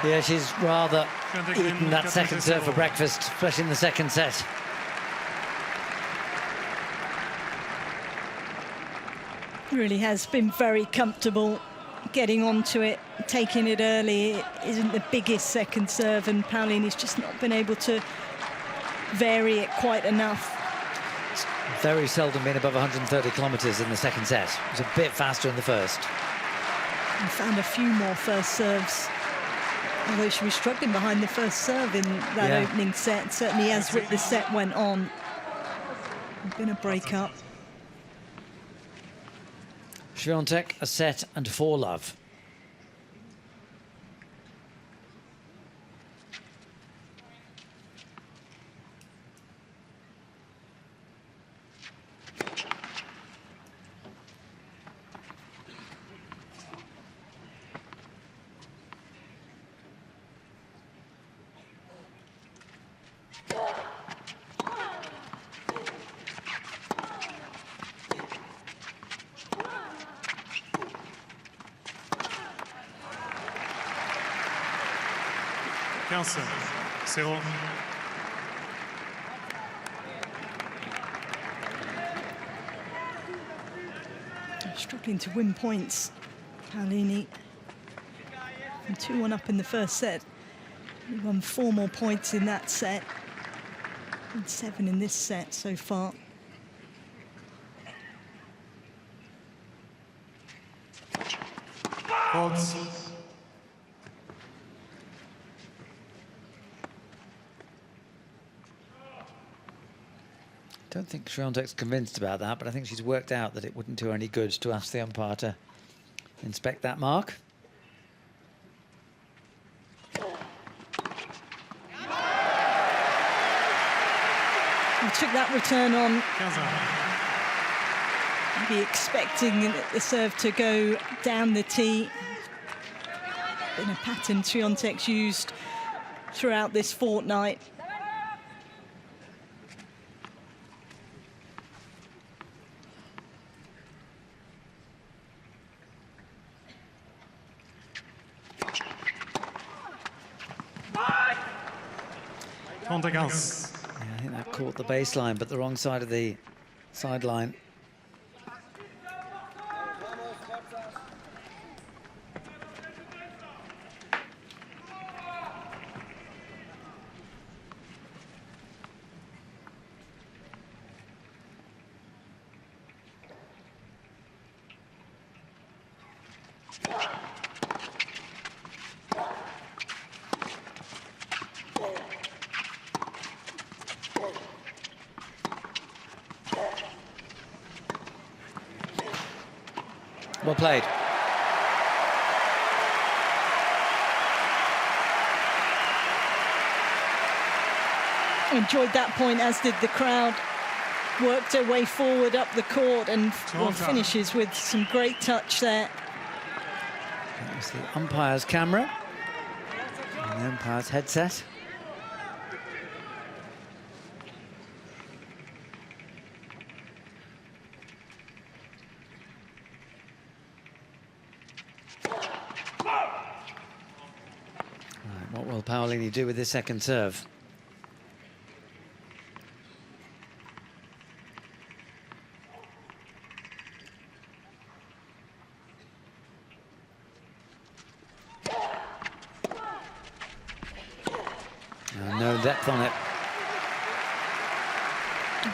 Yeah, she's rather eaten that second serve for breakfast, especially in the second set. Really has been very comfortable getting onto it, taking it early. It isn't the biggest second serve, and Paolini's just not been able to vary it quite enough. It's very seldom been above 130 kilometres in the second set. It was a bit faster in the first. And found a few more first serves, although she was struggling behind the first serve in that opening set, certainly as the set went on. It's been a break-up. Swiatek, a set and 4-love. Zero. Struggling to win points, Paolini. 2-1 up in the first set. He won 4 more points in that set. And 7 in this set so far. Faults. I don't think Swiatek's convinced about that, but I think she's worked out that it wouldn't do her any good to ask the umpire to inspect that mark. He took that return on. Maybe expecting the serve to go down the tee. Been a pattern Swiatek's used throughout this fortnight. Yeah, I think that caught the baseline, but the wrong side of the sideline. Well played. Enjoyed that point, as did the crowd. Worked her way forward up the court and finishes with some great touch there. That was the umpire's camera and the umpire's headset. Right, what will Paolini do with his second serve? No depth on it.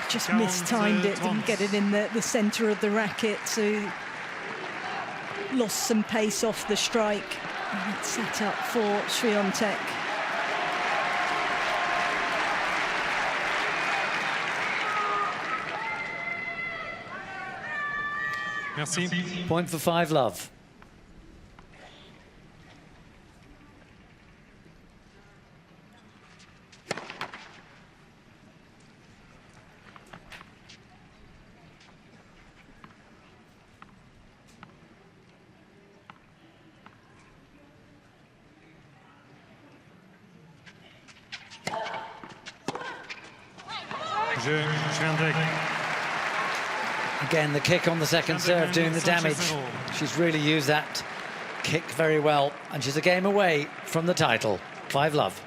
Just mistimed it, didn't get it in the centre of the racket, so lost some pace off the strike. And it's set up for Swiatek. Merci. Point for 5-love. Again, the kick on the second serve doing the damage. She's really used that kick very well, and she's a game away from the title. 5-love.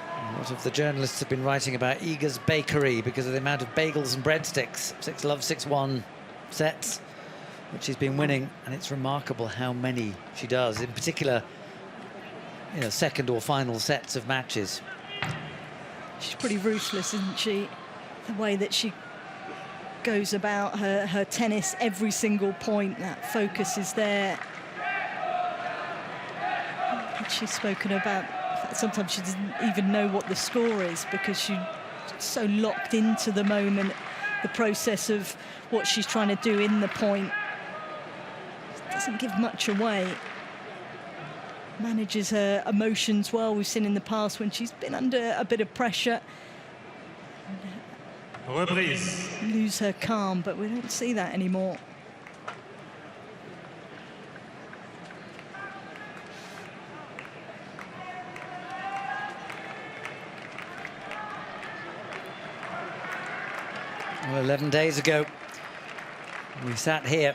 A lot of the journalists have been writing about Iga's bakery because of the amount of bagels and breadsticks. 6-love, 6-1 sets, which she's been winning, and it's remarkable how many she does, in particular, you know, second or final sets of matches. She's pretty ruthless, isn't she? The way that she goes about her tennis, every single point, that focus is there. And she's spoken about that sometimes she doesn't even know what the score is because she's so locked into the moment, the process of what she's trying to do in the point. Doesn't give much away. Manages her emotions well. We've seen in the past when she's been under a bit of pressure, lose her calm, but we don't see that anymore. Well, 11 days ago, we sat here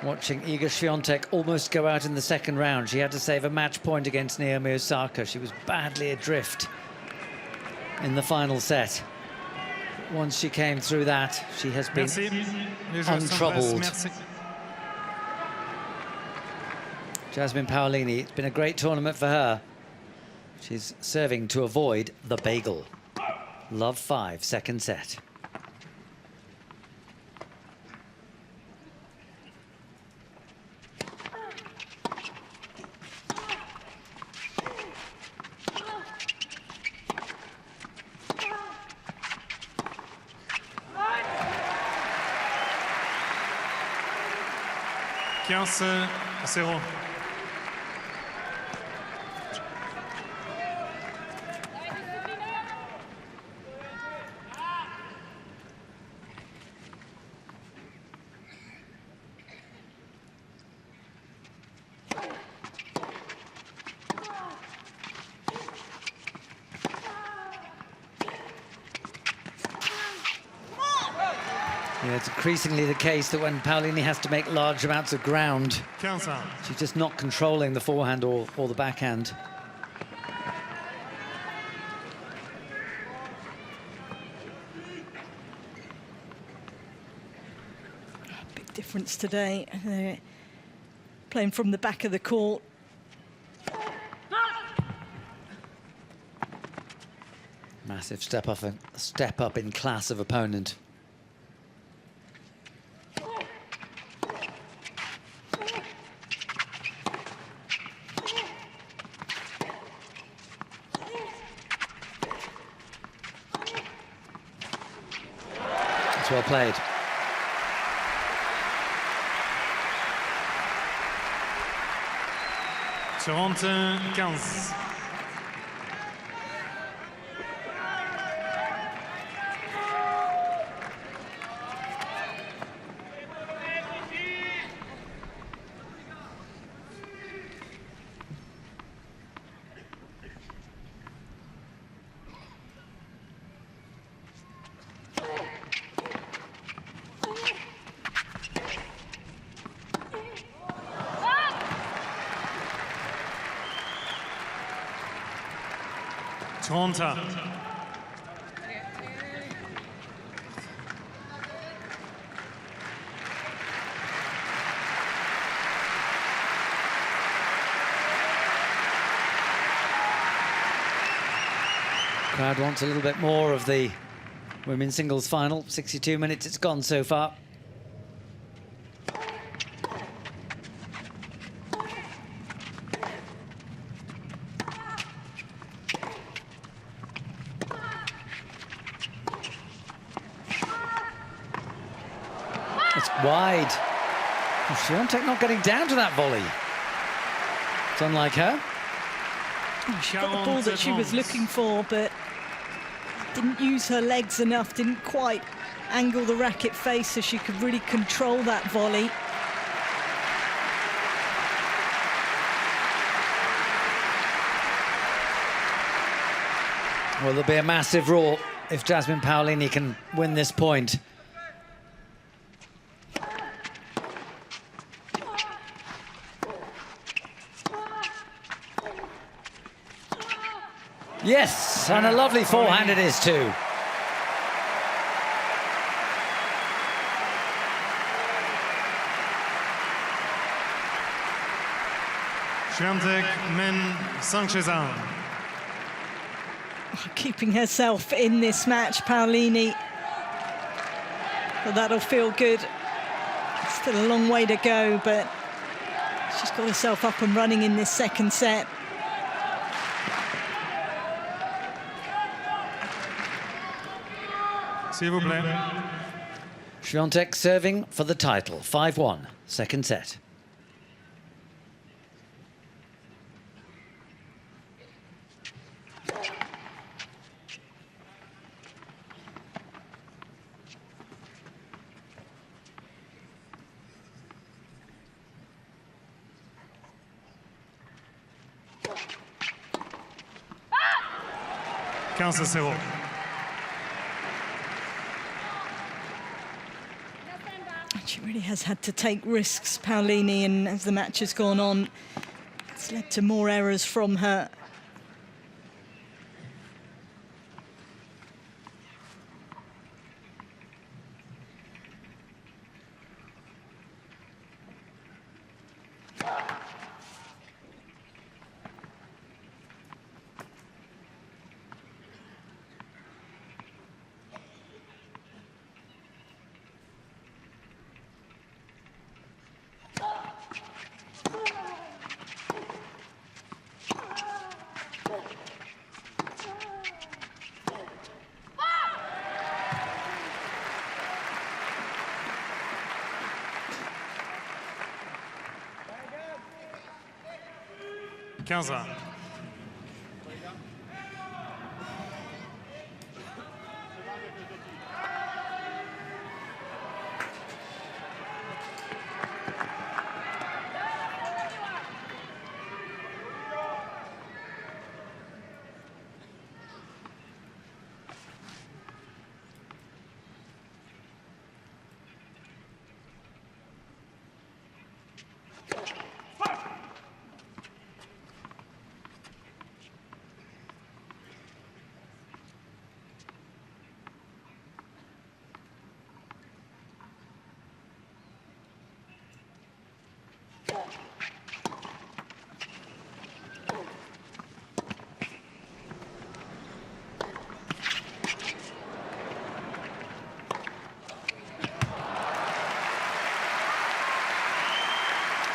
watching Iga Swiatek almost go out in the second round. She had to save a match point against Naomi Osaka. She was badly adrift in the final set. Once she came through that, she has been untroubled. Jasmine Paolini, it's been a great tournament for her. She's serving to avoid the bagel. Love 5, second set. Zero. Yeah, it's increasingly the case that when Paolini has to make large amounts of ground, she's just not controlling the forehand or the backhand. Big difference today. They're playing from the back of the court. Massive step up in class of opponent. Well played. 41-15. Toronto. Crowd wants a little bit more of the women's singles final. 62 minutes it's gone so far. It's wide. Swiatek not getting down to that volley. It's unlike her. She got the ball that she was looking for, but didn't use her legs enough, didn't quite angle the racket face so she could really control that volley. Well, there'll be a massive roar if Jasmine Paolini can win this point. Yes, and a lovely forehand it is too. Swiatek men 5-1. Keeping herself in this match, Paolini. Well, that'll feel good. Still a long way to go, but she's got herself up and running in this second set. S'il vous plaît. Swiatek serving for the title. 5-1, second set. $15-0. She really has had to take risks, Paolini, and as the match has gone on, it's led to more errors from her.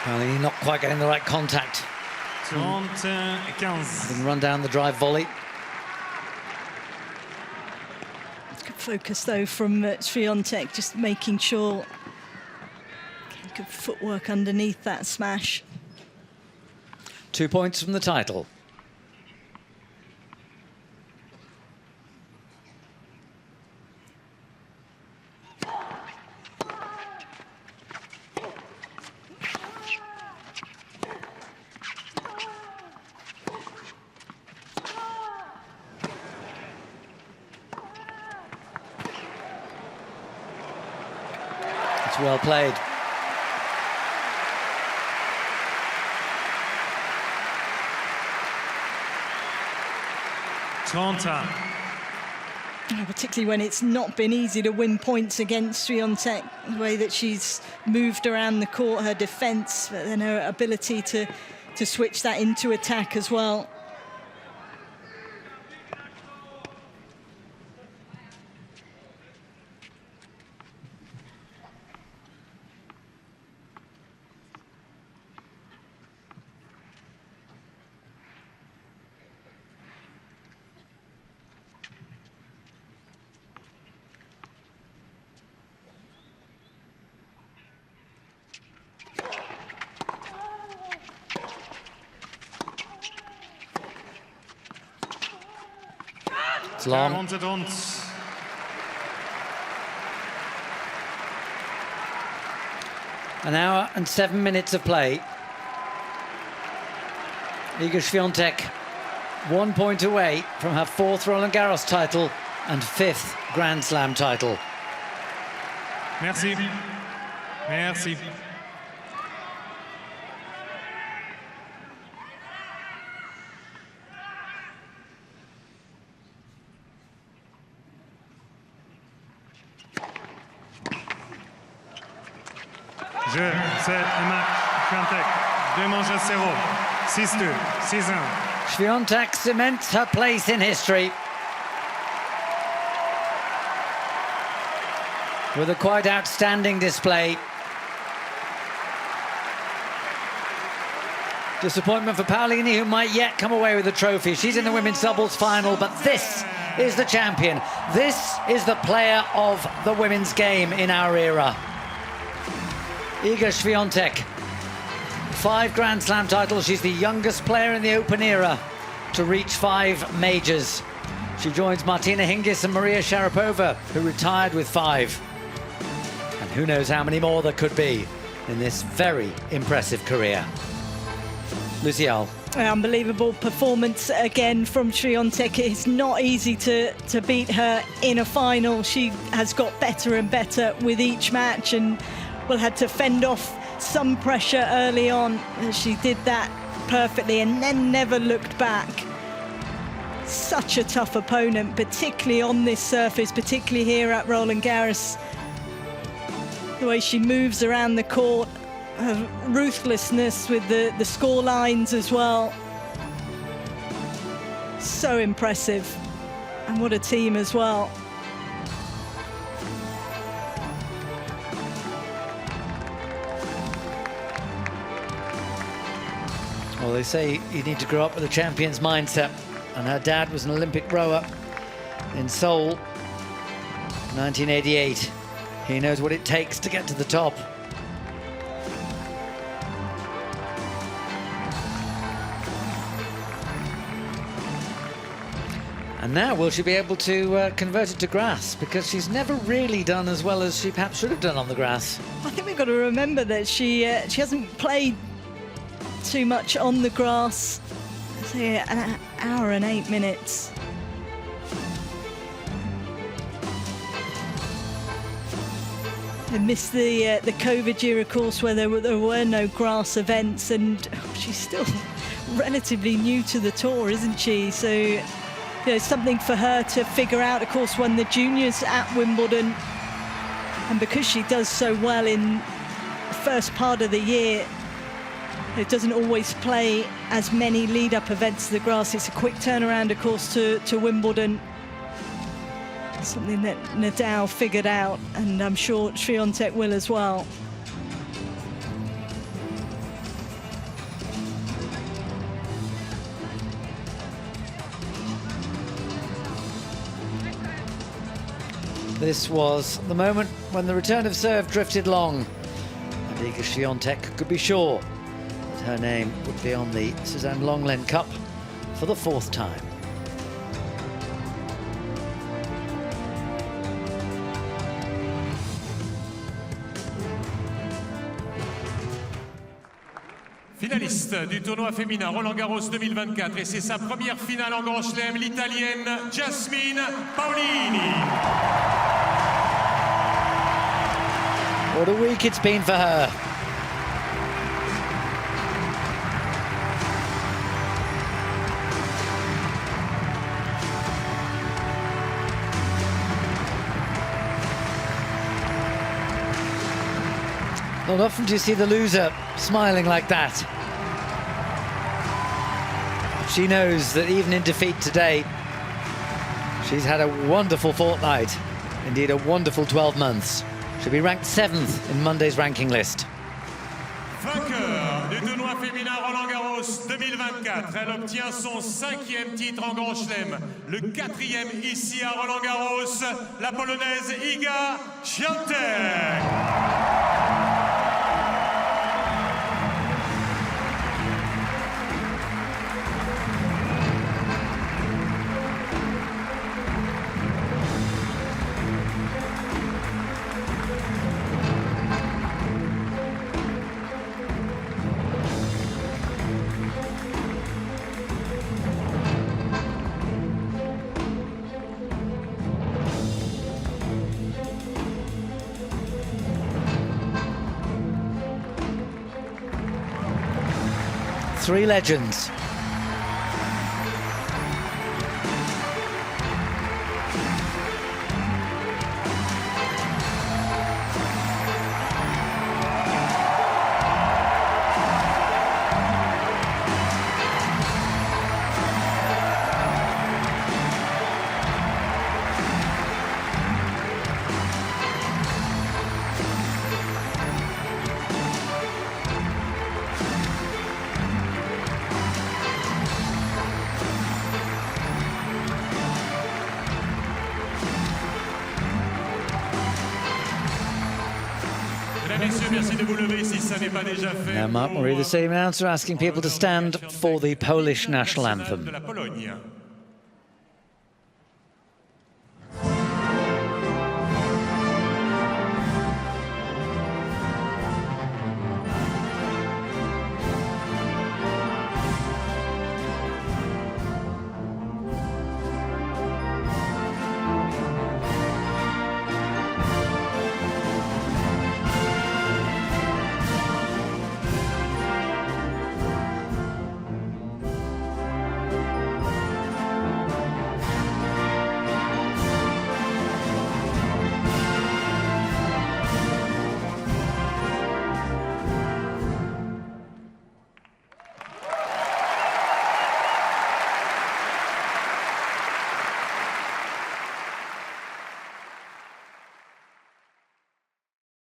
Paolini not quite getting the right contact. 30-15. Didn't run down the drive volley. Good focus, though, from Swiatek, just making sure. Good footwork underneath that smash. 2 points from the title. It's well played. Particularly when it's not been easy to win points against Swiatek, the way that she's moved around the court, her defence, but then her ability to switch that into attack as well. It's long. An hour and 7 minutes of play. Iga Swiatek 1 point away from her 4th Roland-Garros title and 5th Grand Slam title. Merci. Merci. Jeu, 7, match, Swiatek, 2 manches 0, 6-2, 6-1. Swiatek cements her place in history with a quite outstanding display. Disappointment for Paolini, who might yet come away with the trophy. She's in the women's doubles final, but this is the champion. This is the player of the women's game in our era. Iga Swiatek, 5 Grand Slam titles. She's the youngest player in the Open era to reach 5 majors. She joins Martina Hingis and Maria Sharapova, who retired with 5. And who knows how many more there could be in this very impressive career. Lucial. Unbelievable performance again from Swiatek. It's not easy to beat her in a final. She has got better and better with each match, and had to fend off some pressure early on. She did that perfectly and then never looked back. Such a tough opponent, particularly on this surface, particularly here at Roland-Garros. The way she moves around the court, her ruthlessness with the score lines as well. So impressive. And what a team as well. Well, they say you need to grow up with a champion's mindset, and her dad was an Olympic rower in Seoul, 1988. He knows what it takes to get to the top. And now, will she be able to convert it to grass? Because she's never really done as well as she perhaps should have done on the grass. I think we've got to remember that she hasn't played too much on the grass. So an hour and 8 minutes. They missed the COVID year, of course, where there were no grass events, and she's still relatively new to the tour, isn't she? So, something for her to figure out. Of course, won the juniors at Wimbledon, and because she does so well in the first part of the year, it doesn't always play as many lead-up events to the grass. It's a quick turnaround, of course, to Wimbledon. Something that Nadal figured out, and I'm sure Swiatek will as well. This was the moment when the return of serve drifted long, and Iga Swiatek could be sure that her name would be on the Suzanne Lenglen Cup for the 4th time. Finaliste du tournoi féminin Roland-Garros 2024 et c'est sa première finale en Grand Chelem, l'Italienne Jasmine Paolini. What a week it's been for her. Not often do you see the loser smiling like that. She knows that even in defeat today, she's had a wonderful fortnight, indeed a wonderful 12 months. She'll be ranked 7th in Monday's ranking list. Vainqueur du tournoi féminin Roland-Garros 2024, elle obtient son 5e titre en Grand Chelem, le 4e ici à Roland-Garros, la Polonaise Iga Swiatek. Three legends. Merci de vous lever si ça n'est pas déjà fait. Now Mark Murray, the same announcer, asking people to stand for the Polish national anthem. De la Pologne.